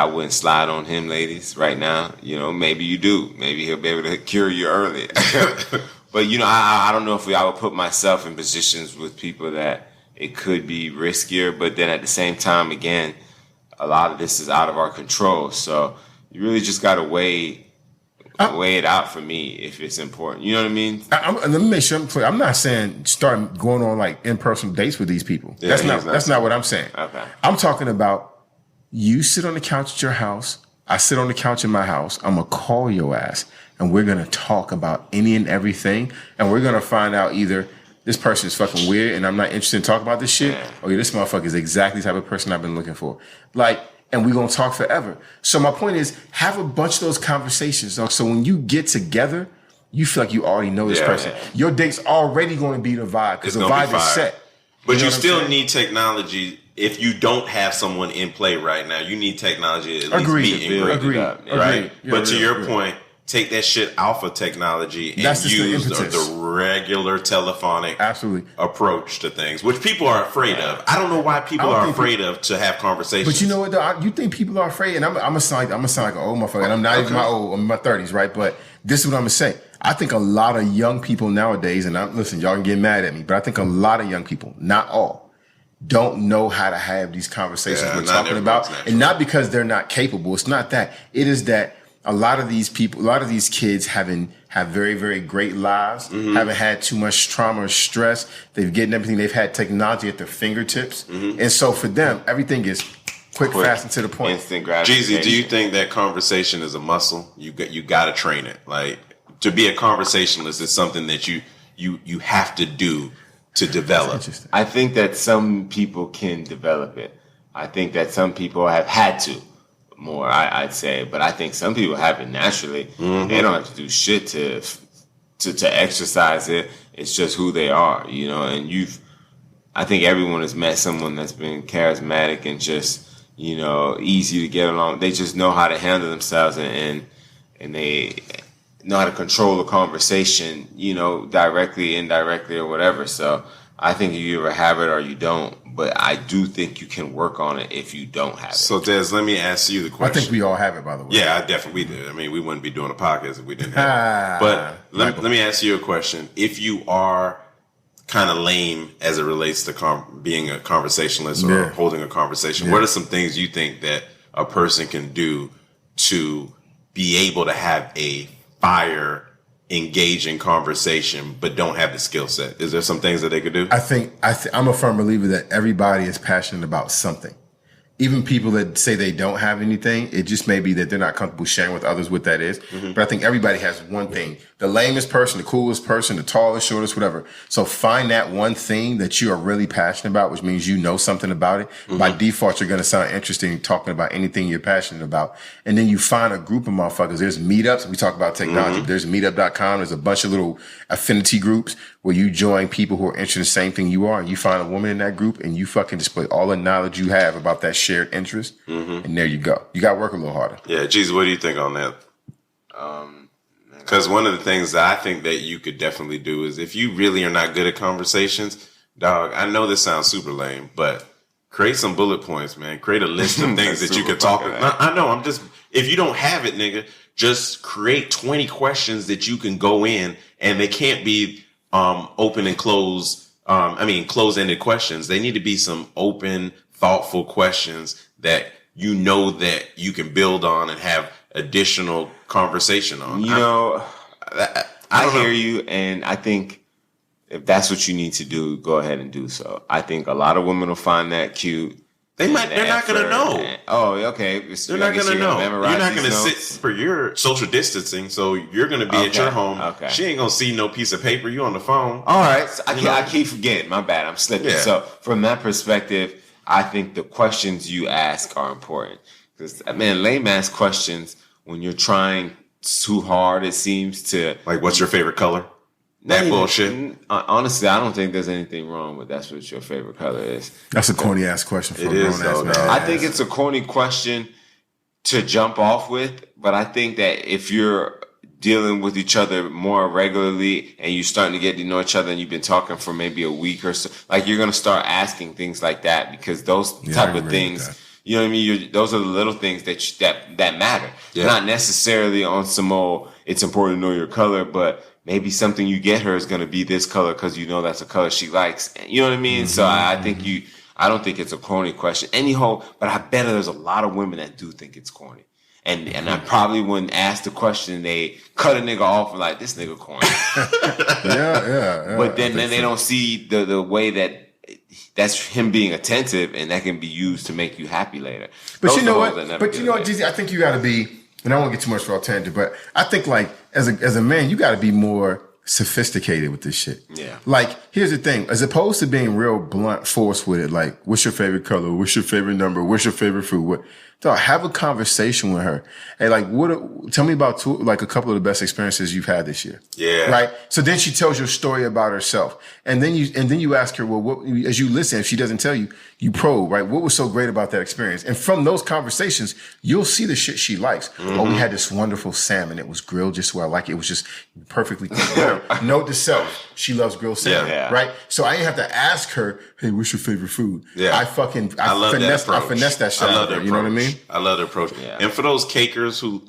wouldn't slide on him, ladies, right now. You know, maybe you do. Maybe he'll be able to cure you early. But you know, I don't know if I would put myself in positions with people that it could be riskier. But then at the same time, again, a lot of this is out of our control. So you really just got to weigh it out for me if it's important. You know what I mean? Let me make sure I'm clear. I'm not saying start going on like in-person dates with these people. Yeah, that's not what I'm saying. Okay. I'm talking about you sit on the couch at your house. I sit on the couch in my house. I'm going to call your ass and we're going to talk about any and everything. And we're going to find out either this person is fucking weird and I'm not interested in talking about this shit, or this motherfucker is exactly the type of person I've been looking for. Like, and we're going to talk forever. So my point is, have a bunch of those conversations, dog. So when you get together, you feel like you already know this person. Yeah. Your date's already going to be the vibe because the vibe is set. But know you what I'm still saying? need technology. If you don't have someone in play right now, you need technology to at least Agreed. meet and greet. Agreed. Right? Yeah, but to yeah, your yeah. point, take that shit off of technology and That's just the use impetus. the regular telephonic Absolutely. approach to things, which people are afraid of. I don't know why people are afraid of to have conversations. But you know what, though? You think people are afraid? And I'm gonna sound like an old motherfucker. And I'm not even I'm in my 30s, right? But this is what I'm gonna say. I think a lot of young people nowadays, and listen, y'all can get mad at me, but I think a lot of young people, not all, don't know how to have these conversations we're talking about. And not because they're not capable. It's not that. It is that a lot of these people, a lot of these kids have very, very great lives, haven't had too much trauma or stress. They've getting everything. They've had technology at their fingertips. And so for them, everything is quick, fast, and to the point. Instant gratification. Jeezy, do you think that conversation is a muscle? You got to train it. Like, to be a conversationalist is something that you have to do to develop. I think that some people can develop it. I think that some people have had to more, I'd say. But I think some people have it naturally. They don't have to do shit to exercise it. It's just who they are, you know. And I think everyone has met someone that's been charismatic and just, you know, easy to get along. They just know how to handle themselves and they know how to control a conversation, you know, directly, indirectly, or whatever. So I think you either have it or you don't. But I do think you can work on it if you don't have it. So, Des, let me ask you the question. I think we all have it, by the way. Yeah, I definitely do. I mean, we wouldn't be doing a podcast if we didn't have it. But let me ask you a question. If you are kind of lame as it relates to being a conversationalist or holding a conversation, what are some things you think that a person can do to be able to have a fire, engaging conversation, but don't have the skill set? Is there some things that they could do? I'm a firm believer that everybody is passionate about something. even people that say they don't have anything, it just may be that they're not comfortable sharing with others what that is. But I think everybody has one thing. The lamest person, the coolest person, the tallest, shortest, whatever. So find that one thing that you are really passionate about, which means you know something about it. By default, you're going to sound interesting talking about anything you're passionate about. And then you find a group of motherfuckers. There's meetups. We talk about technology. There's meetup.com. There's a bunch of little affinity groups where you join people who are interested in the same thing you are. And you find a woman in that group and you fucking display all the knowledge you have about that shared interest. And there you go. You got to work a little harder. Yeah. Jeez, what do you think on that? Because one of the things that I think that you could definitely do is if you really are not good at conversations, dog, I know this sounds super lame, but create some bullet points, man. Create a list of things that you could talk about. I know. If you don't have it, nigga, just create 20 questions that you can go in, and they can't be open and closed. Closed-ended questions. They need to be some open, thoughtful questions that you know that you can build on and have additional conversation on. I hear you, and I think if that's what you need to do, go ahead and do so. I think a lot of women will find that cute. They're not going to know. Okay. They're not going to know. You're not going to sit for your social distancing, so you're going to be at your home. Okay. She ain't going to see no piece of paper. You on the phone. All right. So I keep forgetting. My bad. I'm slipping. Yeah. So from that perspective, I think the questions you ask are important. Because, man, lame-ass questions when you're trying too hard, it seems to... Like, what's your favorite color? That bullshit. Honestly, I don't think there's anything wrong with that's what your favorite color is. That's a corny ass question for a grown ass man. I think it's a corny question to jump off with, but I think that if you're dealing with each other more regularly and you're starting to get to know each other and you've been talking for maybe a week or so, like you're going to start asking things like that because those type of things, you know what I mean? Those are the little things that matter. Yeah. Not necessarily on some it's important to know your color, but maybe something you get her is going to be this color because you know that's a color she likes. You know what I mean? So I think I don't think it's a corny question. But I bet there's a lot of women that do think it's corny. And I probably wouldn't ask the question. They cut a nigga off and like, this nigga corny. Yeah. But then they don't see the way that's him being attentive, and that can be used to make you happy later. But you know what? Jezzy, I think you got to be, and I won't get too much for our tangent, but I think like as a man, you got to be more sophisticated with this shit. Yeah. Like, here's the thing. As opposed to being real blunt force with it, like, what's your favorite color? What's your favorite number? What's your favorite food? Have a conversation with her. Hey, like, tell me about a couple of the best experiences you've had this year. Yeah. Right? So then she tells you a story about herself. And then you ask her, well, as you listen, if she doesn't tell you, you probe, right? What was so great about that experience? And from those conversations, you'll see the shit she likes. Mm-hmm. Oh, we had this wonderful salmon. It was grilled just where I like it. It was just perfectly cooked. Note to self. She loves grilled salmon, right? So I didn't have to ask her, hey, what's your favorite food? Yeah. I finesse that shit out of her. You know what I mean? I love the approach. Yeah. And for those cakers who,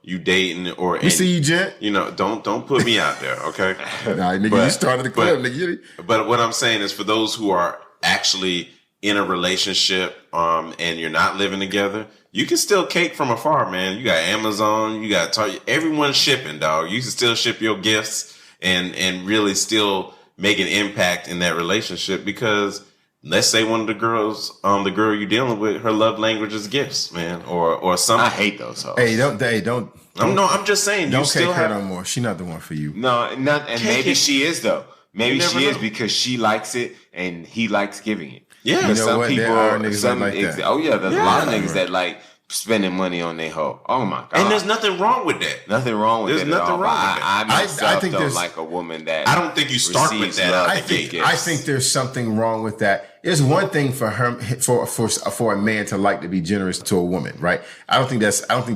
you dating or... We see you, Jet. Don't put me out there, okay? Nah, nigga, you started the club, nigga. But what I'm saying is for those who are actually in a relationship and you're not living together, you can still cake from afar, man. You got Amazon, you got Target. Everyone's shipping, dog. You can still ship your gifts and really still make an impact in that relationship because... Let's say one of the girls, the girl you're dealing with, her love language is gifts, man, or something. I hate those hoes. Hey, don't. I'm just saying. Don't cake her no more. She's not the one for you. No, not. And maybe she is though. Maybe she is because she likes it and he likes giving it. Yeah, because some people, there are niggas like that. Oh yeah, there's a lot of niggas that like spending money on their hoe. Oh my god! And there's nothing wrong with that. Nothing wrong with there's nothing wrong with that. I myself don't like a woman that. I don't think you start with that. I think there's something wrong with that. It's one thing for a man to like to be generous to a woman, right? I don't think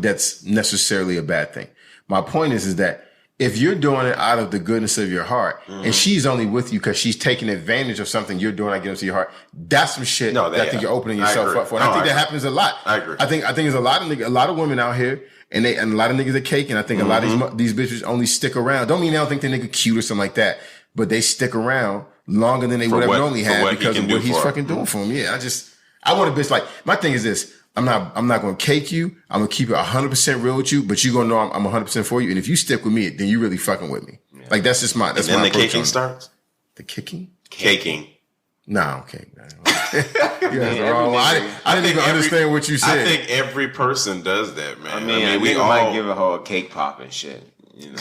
that's necessarily a bad thing. My point is that if you're doing it out of the goodness of your heart, and she's only with you because she's taking advantage of something you're doing, to your heart, that's some shit that I think you're opening yourself up for. And I think that happens a lot. I agree. I think there's a lot of women out here, and a lot of niggas are cake, and I think a lot of these bitches only stick around. Don't mean I don't think the nigga cute or something like that, but they stick around longer than they would have normally had because of what he's fucking doing for them. Yeah, I want a bitch like, my thing is this. I'm not going to cake you. I'm going to keep it 100% real with you, but you're going to know I'm 100% for you. And if you stick with me, then you really fucking with me. Yeah. Like, that's my approach. And then the caking starts? The kicking? Caking. Nah, okay. You guys are wrong. I didn't even understand what you said. I think every person does that, man. I mean we all might give a whole cake pop and shit, you know.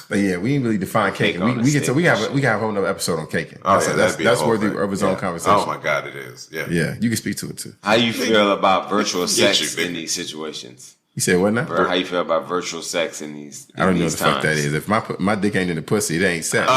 But yeah, we didn't really define caking. We have a whole nother episode on caking. Oh, that's worthy of its own conversation. Oh my God, it is. Yeah. Yeah, you can speak to it too. How you feel about virtual sex in these situations? You said what now? How you feel about virtual sex in these? I don't know what the fuck that is. If my dick ain't in the pussy, it ain't sex.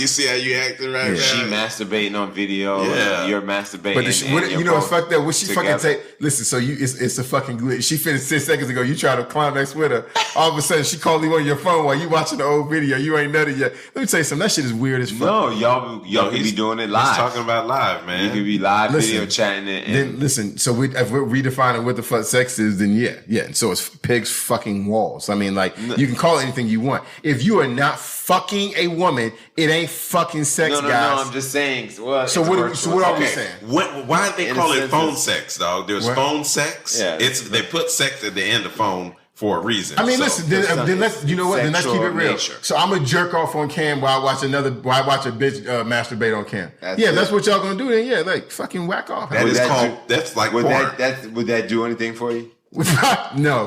You see how you acting right now? She masturbating on video. Yeah. You're masturbating. But you know what's fucked up? What she fucking take? Listen, so it's a fucking glitch. She finished 10 seconds ago. You try to climax with her. All of a sudden, she called you on your phone while you watching the old video. You ain't nutted yet. Let me tell you something. That shit is weird as fuck. No, y'all could be doing it live. He's talking about live, man. You could be live video chatting it. Then listen. So if we're redefining what the fuck sex is, then yeah. And so it's pigs fucking walls. I mean, like, you can call it anything you want. If you are not fucking a woman, it ain't fucking sex, guys. No, I'm just saying. Well, so what are we saying? Why did they call it phone sex, dog? There's phone sex. Yeah, they put sex at the end of phone for a reason. I mean, listen. Then let's you know what? Then let's keep it real. Nature. So I'm a jerk off on cam while I watch a bitch masturbate on cam. That's what y'all gonna do. Then like fucking whack off. That's like porn. Would that do anything for you? No,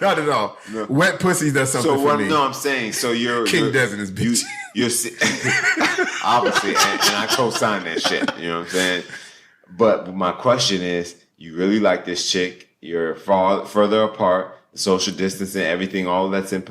not at all. No. Wet pussy does something for me. No, I'm saying, so you're King Des in his bitch. You're obviously, and I co-sign that shit. You know what I'm saying? But my question is, you really like this chick? You're further apart. Social distancing, everything, all of that's in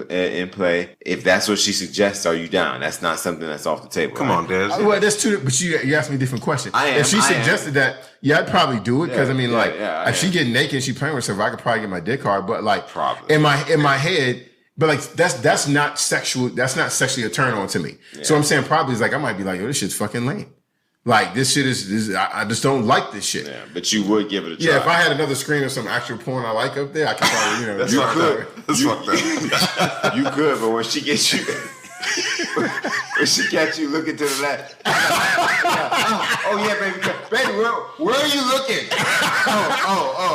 play. If that's what she suggests, are you down? That's not something that's off the table. Come on, Des. Well, that's true. But you asked me a different question. If she suggested that, I'd probably do it because if she get naked, and she playing with herself, I could probably get my dick hard. But like, probably in my head, but like that's not sexual. That's not sexually a turn on to me. Yeah. So I'm saying probably is like I might be like, yo, this shit's fucking lame. Like, this shit is I just don't like this shit. Yeah, but you would give it a try. Yeah, if I had another screen of some actual porn I like up there, I could probably, That's fucked up. You could, but when she gets you, when she gets you looking to the left. Oh yeah, baby, where are you looking?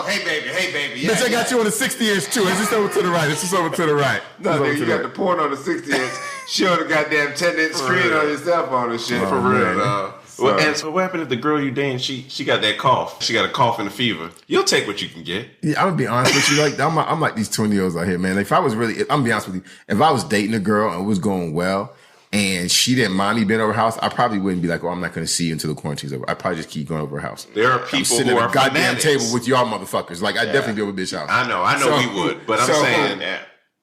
Hey baby. Yeah, bitch, I got you on the 60-inch too. It's just over to the right. It's just over to the right. No, nigga, you got the porn on the 60-inch. She on the goddamn 10-inch screen on your cell phone and shit. For real, dog. So what happened if the girl you dating, she got that cough? She got a cough and a fever. You'll take what you can get. Yeah, I'm gonna be honest with you. Like I'm like these 20-year-olds out here, man. Like, if I was really, I'm gonna be honest with you. If I was dating a girl and it was going well, and she didn't mind me being over her house, I probably wouldn't be like, I'm not gonna see you until the quarantine's over. I'd probably just keep going over her house. There are people sitting who at are a goddamn fanatics. table with y'all motherfuckers. Like, I'd definitely be over bitch house. I know we would, but I'm saying.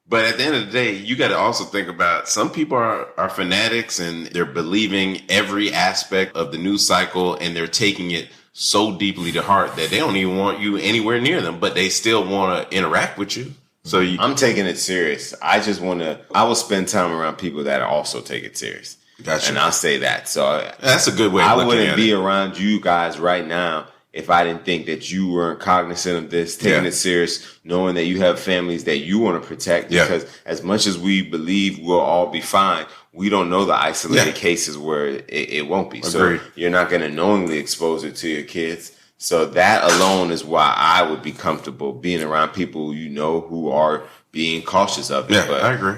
But at the end of the day, you got to also think about some people are fanatics and they're believing every aspect of the news cycle and they're taking it so deeply to heart that they don't even want you anywhere near them, but they still want to interact with you. So I'm taking it serious. I will spend time around people that also take it serious. Gotcha. And I'll say that. So that's a good way of looking at it. I wouldn't be around you guys right now if I didn't think that you weren't cognizant of this, taking it serious, knowing that you have families that you want to protect. Because as much as we believe we'll all be fine, we don't know the isolated cases where it won't be. Agreed. So you're not going to knowingly expose it to your kids. So that alone is why I would be comfortable being around people who are being cautious of it. Yeah, but I agree.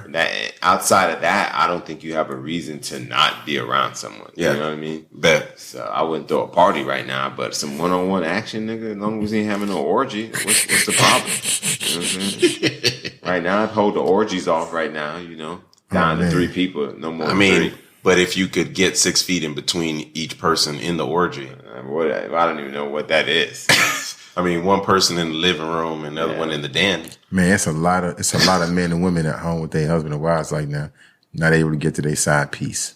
Outside of that, I don't think you have a reason to not be around someone. Yeah. You know what I mean? Bet. So I wouldn't throw a party right now, but some one-on-one action, nigga, as long as he ain't having no orgy, what's the problem? You know what I'm saying? Right now, I'd hold the orgies off right now, down to 3 people, no more than 3. But if you could get 6 feet in between each person in the orgy. I don't even know what that is. I mean, one person in the living room and the other one in the den. Man, it's a lot of men and women at home with their husband and wives like now, not able to get to their side piece.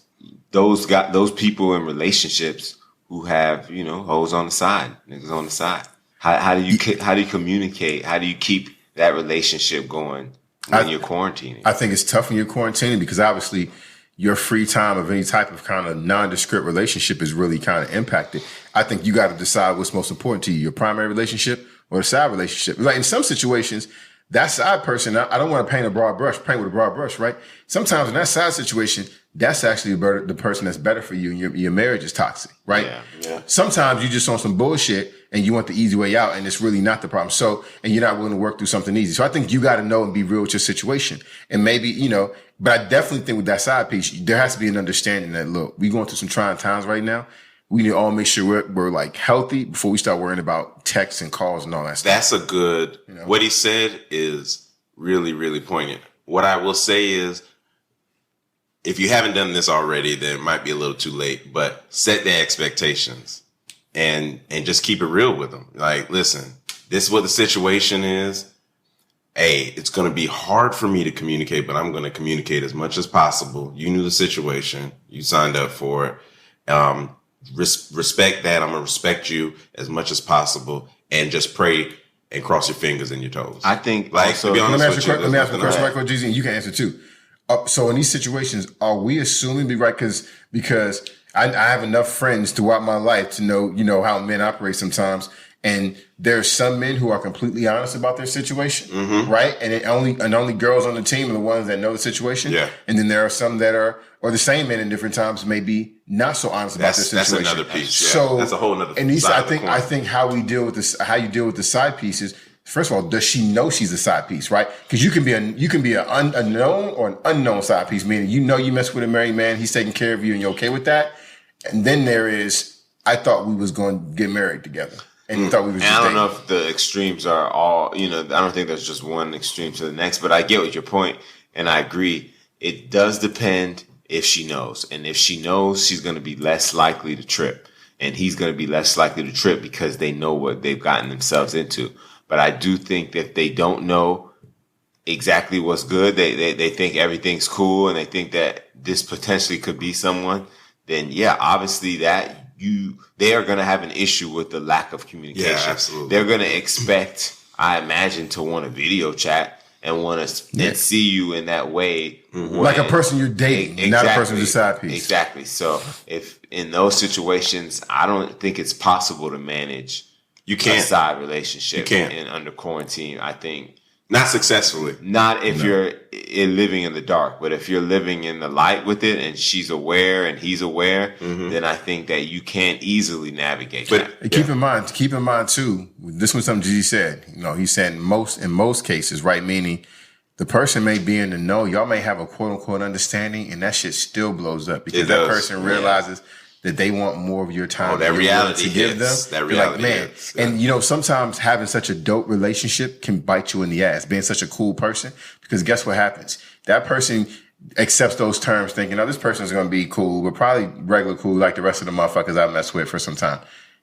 Those people in relationships who have, hoes on the side, niggas on the side. How do you communicate? How do you keep that relationship going when you're quarantining? I think it's tough when you're quarantining because obviously your free time of any type of kind of nondescript relationship is really kind of impacted. I think you got to decide what's most important to you, your primary relationship or the side relationship. Like in some situations, that side person, I don't want to paint with a broad brush, right? Sometimes in that side situation, that's actually the person that's better for you and your marriage is toxic, right? Yeah. Sometimes you just on some bullshit and you want the easy way out and it's really not the problem. So, and you're not willing to work through something easy. So I think you got to know and be real with your situation. And maybe, but I definitely think with that side piece, there has to be an understanding that, look, we going through some trying times right now. we need to all make sure we're like healthy before we start worrying about texts and calls and all that stuff. That's a good, what he said is really, really poignant. What I will say is, if you haven't done this already, then it might be a little too late, but set the expectations and just keep it real with them. Like, listen, this is what the situation is. Hey, it's going to be hard for me to communicate, but I'm going to communicate as much as possible. You knew the situation. You signed up for it. Respect that. I'm going to respect you as much as possible, and just pray and cross your fingers and your toes. I think, like, also, to be honest with you, let me ask you a question, right, Jezzy, and you can answer too. So in these situations, are we assuming be right? Because I have enough friends throughout my life to know how men operate sometimes. And there's some men who are completely honest about their situation, right? And only girls on the team are the ones that know the situation. Yeah. And then there are some that are, or the same men in different times, maybe not so honest about their situation. That's another piece. Yeah. So that's a whole other. And these, side I think how we deal with this, how you deal with the side pieces. First of all, does she know she's a side piece, right? Because you can be a known or an unknown side piece, meaning you mess with a married man, he's taking care of you, and you're okay with that. And then there is, I thought we was going to get married together. And you thought we was just I don't dating. know if the extremes are all, I don't think there's just one extreme to the next, but I get what your point, and I agree. It does depend if she knows. And if she knows, she's going to be less likely to trip. And he's going to be less likely to trip because they know what they've gotten themselves into. But I do think that if they don't know exactly what's good, they think everything's cool, and they think that this potentially could be someone, then yeah, obviously they are going to have an issue with the lack of communication. Yeah, absolutely. They're going to expect, I imagine, to want to video chat and want to see you in that way. Like a person you're dating, not a person who's a side piece. Exactly. So if in those situations, I don't think it's possible to manage a side relationship under quarantine. I think not successfully. Not if you're living in the dark, but if you're living in the light with it, and she's aware and he's aware, then I think that you can't easily navigate that. And keep in mind too, this was something G said. He said in most cases, right? Meaning the person may be in the know, y'all may have a quote unquote understanding, and that shit still blows up because that person realizes that they want more of your time. That reality to give them. That reality hits. And sometimes having such a dope relationship can bite you in the ass, being such a cool person, because guess what happens? That person accepts those terms thinking, this person is going to be cool, but probably regular cool like the rest of the motherfuckers I messed with for some time.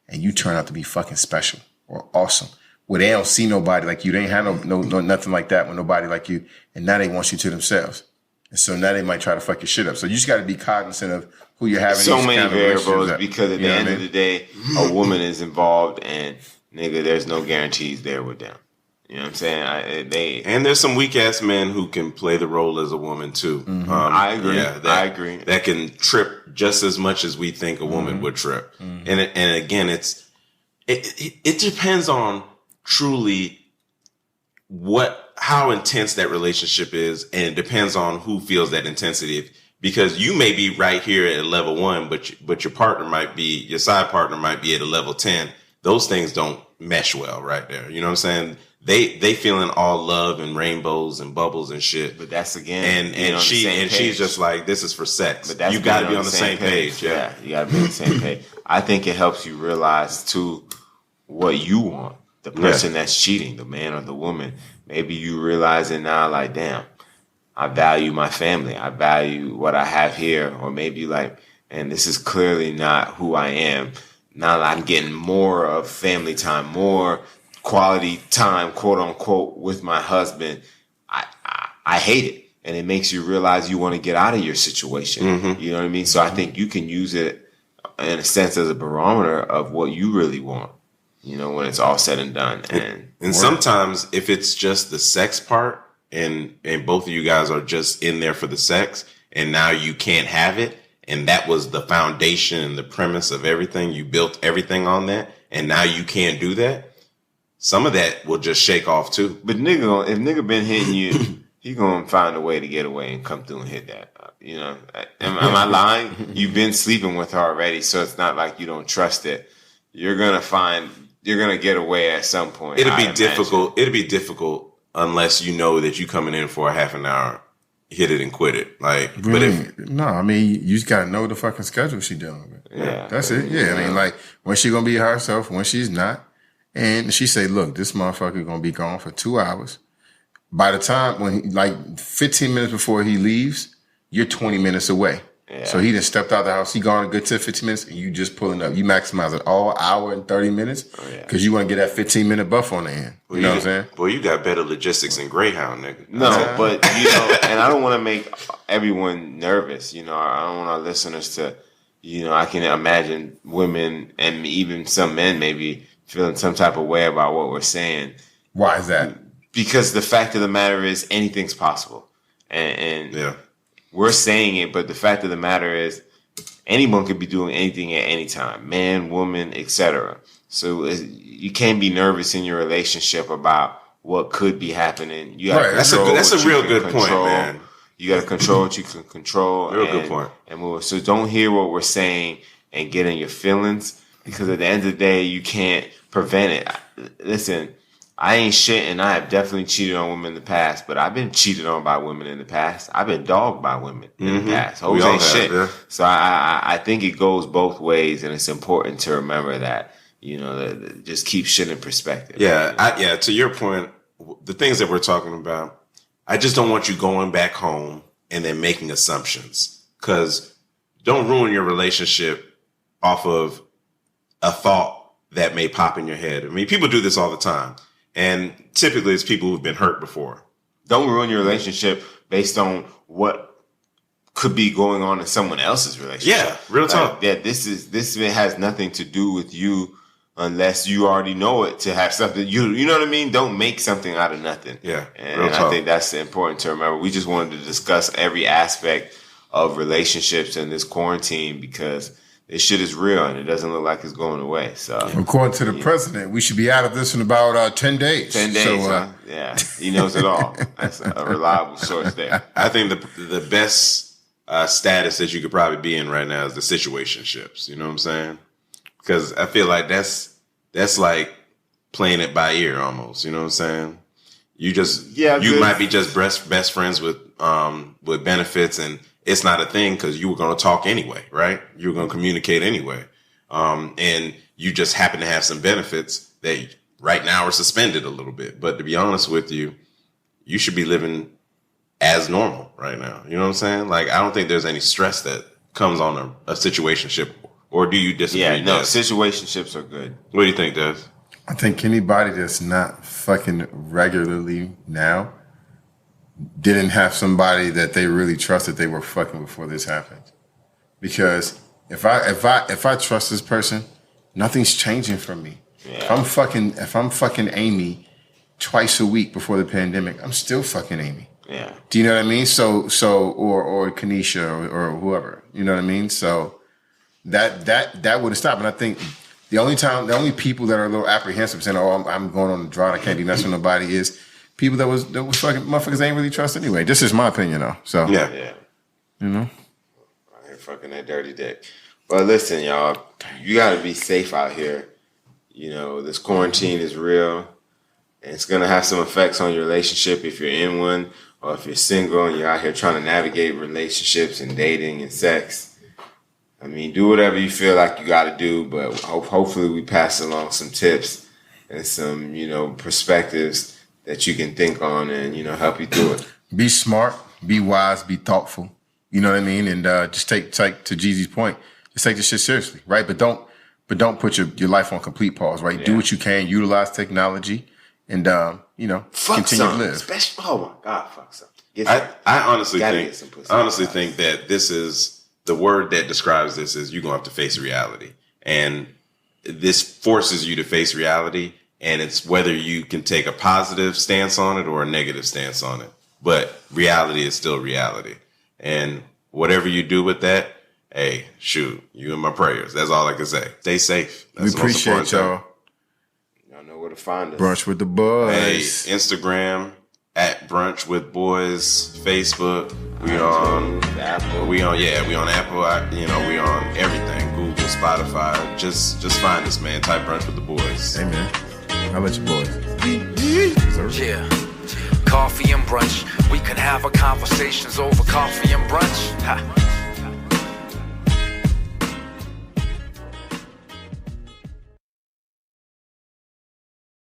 And you turn out to be fucking special or awesome. Where they don't see nobody like you. They ain't had no nothing like that with nobody like you. And now they want you to themselves. And so now they might try to fuck your shit up. So you just got to be cognizant of who you're having. So many variables, because at the end of the day, a woman is involved, and nigga, there's no guarantees there with them. You know what I'm saying? And there's some weak ass men who can play the role as a woman too. I agree. I agree. That can trip just as much as we think a woman would trip. And again, it depends on truly how intense that relationship is, and it depends on who feels that intensity. Because you may be right here at level 1, but your side partner might be at a level 10. Those things don't mesh well right there. You know what I'm saying? They feeling all love and rainbows and bubbles and shit. But that's again, and she's just like, this is for sex. But that's you got to be on the same page. Yeah, you got to be on the same page. I think it helps you realize too what you want. The person that's cheating, the man or the woman, maybe you realizing now, like, damn, I value my family. I value what I have here. Or maybe like, and this is clearly not who I am. Now that I'm getting more of family time, more quality time, quote unquote, with my husband, I hate it. And it makes you realize you want to get out of your situation. You know what I mean? So I think you can use it in a sense as a barometer of what you really want, when it's all said and done. And sometimes if it's just the sex part and both of you guys are just in there for the sex, and now you can't have it, and that was the foundation and the premise of everything, you built everything on that, and now you can't do that, some of that will just shake off too. But if nigga been hitting you, he gonna find a way to get away and come through and hit that. Am I lying? You've been sleeping with her already, so it's not like you don't trust it. You're gonna get away at some point. It'll be difficult unless you know that you coming in for a half an hour hit it and quit it. Like, but Really? if No, I mean, you just gotta know the fucking schedule she dealing with. Yeah. That's it. Yeah, I mean, like, when she gonna be herself, when she's not. And she say, look, this motherfucker gonna be gone for 2 hours. By the time, when he, like 15 minutes before he leaves, you're 20 minutes away. Yeah. So he just stepped out the house. He gone a good 10, 15 minutes, and you just pulling up. You maximize it all hour and 30 minutes because you want to get that 15-minute buffer on the end. You know what I'm saying? Boy, you got better logistics than Greyhound, nigga. No, but and I don't want to make everyone nervous. I don't want our listeners to, I can imagine women and even some men maybe feeling some type of way about what we're saying. Why is that? Because the fact of the matter is anything's possible. And we're saying it, but the fact of the matter is anyone could be doing anything at any time, man, woman, etc. So you can't be nervous in your relationship about what could be happening. You gotta That's a real good point, man. You got to control what you can control. Real good point. And move. So don't hear what we're saying and get in your feelings, because at the end of the day, you can't prevent it. Listen, I ain't shit, and I have definitely cheated on women in the past, but I've been cheated on by women in the past. I've been dogged by women in the past. Hoes ain't shit. Yeah. So I think it goes both ways, and it's important to remember that, that just keep shit in perspective. Yeah, to your point, the things that we're talking about, I just don't want you going back home and then making assumptions, because don't ruin your relationship off of a thought that may pop in your head. I mean, people do this all the time. And typically it's people who've been hurt before. Don't ruin your relationship based on what could be going on in someone else's relationship. Yeah, real talk. This has nothing to do with you unless you already know it to have something. You know what I mean? Don't make something out of nothing. Yeah, and I think that's important to remember. We just wanted to discuss every aspect of relationships in this quarantine, because this shit is real and it doesn't look like it's going away. So, according to the president, we should be out of this in about 10 days. 10 days, huh? Yeah, he knows it all. That's a reliable source there. I think the best status that you could probably be in right now is the situationships. You know what I'm saying? Because I feel like that's like playing it by ear almost. You know what I'm saying? You might be just best friends with benefits, and it's not a thing because you were going to talk anyway, right? You were going to communicate anyway. And you just happen to have some benefits that right now are suspended a little bit. But to be honest with you, you should be living as normal right now. You know what I'm saying? Like, I don't think there's any stress that comes on a situationship. Or do you disagree? Yeah, no, situationships are good. What do you think, Des? I think anybody that's not fucking regularly now didn't have somebody that they really trusted they were fucking before this happened. Because if I trust this person, nothing's changing for me. Yeah. If I'm fucking Amy twice a week before the pandemic, I'm still fucking Amy. Yeah. Do you know what I mean? So or Kanisha or whoever. You know what I mean? So that would have stopped. And I think the only people that are a little apprehensive saying, "Oh, I'm going on the drought, I can't be messing with nobody," is people that was fucking motherfuckers ain't really trust anyway. This is my opinion though. So yeah. You know? I ain't fucking that dirty dick. But listen, y'all, you gotta be safe out here. This quarantine is real, and it's gonna have some effects on your relationship if you're in one, or if you're single and you're out here trying to navigate relationships and dating and sex. I mean, do whatever you feel like you got to do, but hopefully we pass along some tips and some, perspectives that you can think on and, help you through it. Be smart, be wise, be thoughtful. You know what I mean? And just take to Jeezy's point, just take this shit seriously, right? But don't put your life on complete pause, right? Yeah. Do what you can, utilize technology, and fuck continue to live. Oh my God, fuck something. I honestly think that this is. The word that describes this is you're going to have to face reality. And this forces you to face reality. And it's whether you can take a positive stance on it or a negative stance on it. But reality is still reality. And whatever you do with that, hey, shoot, you in my prayers. That's all I can say. Stay safe. That's we appreciate y'all. Y'all know where to find us. Brunch with the Boys. Hey, Instagram. At Brunch with Boys, Facebook. We on Apple. We on Apple. We on everything. Google, Spotify. Just find us, man. Type Brunch with the Boys. Hey, man. How about your boys? Yeah. Coffee and brunch, we could have our conversations over coffee and brunch. Ha.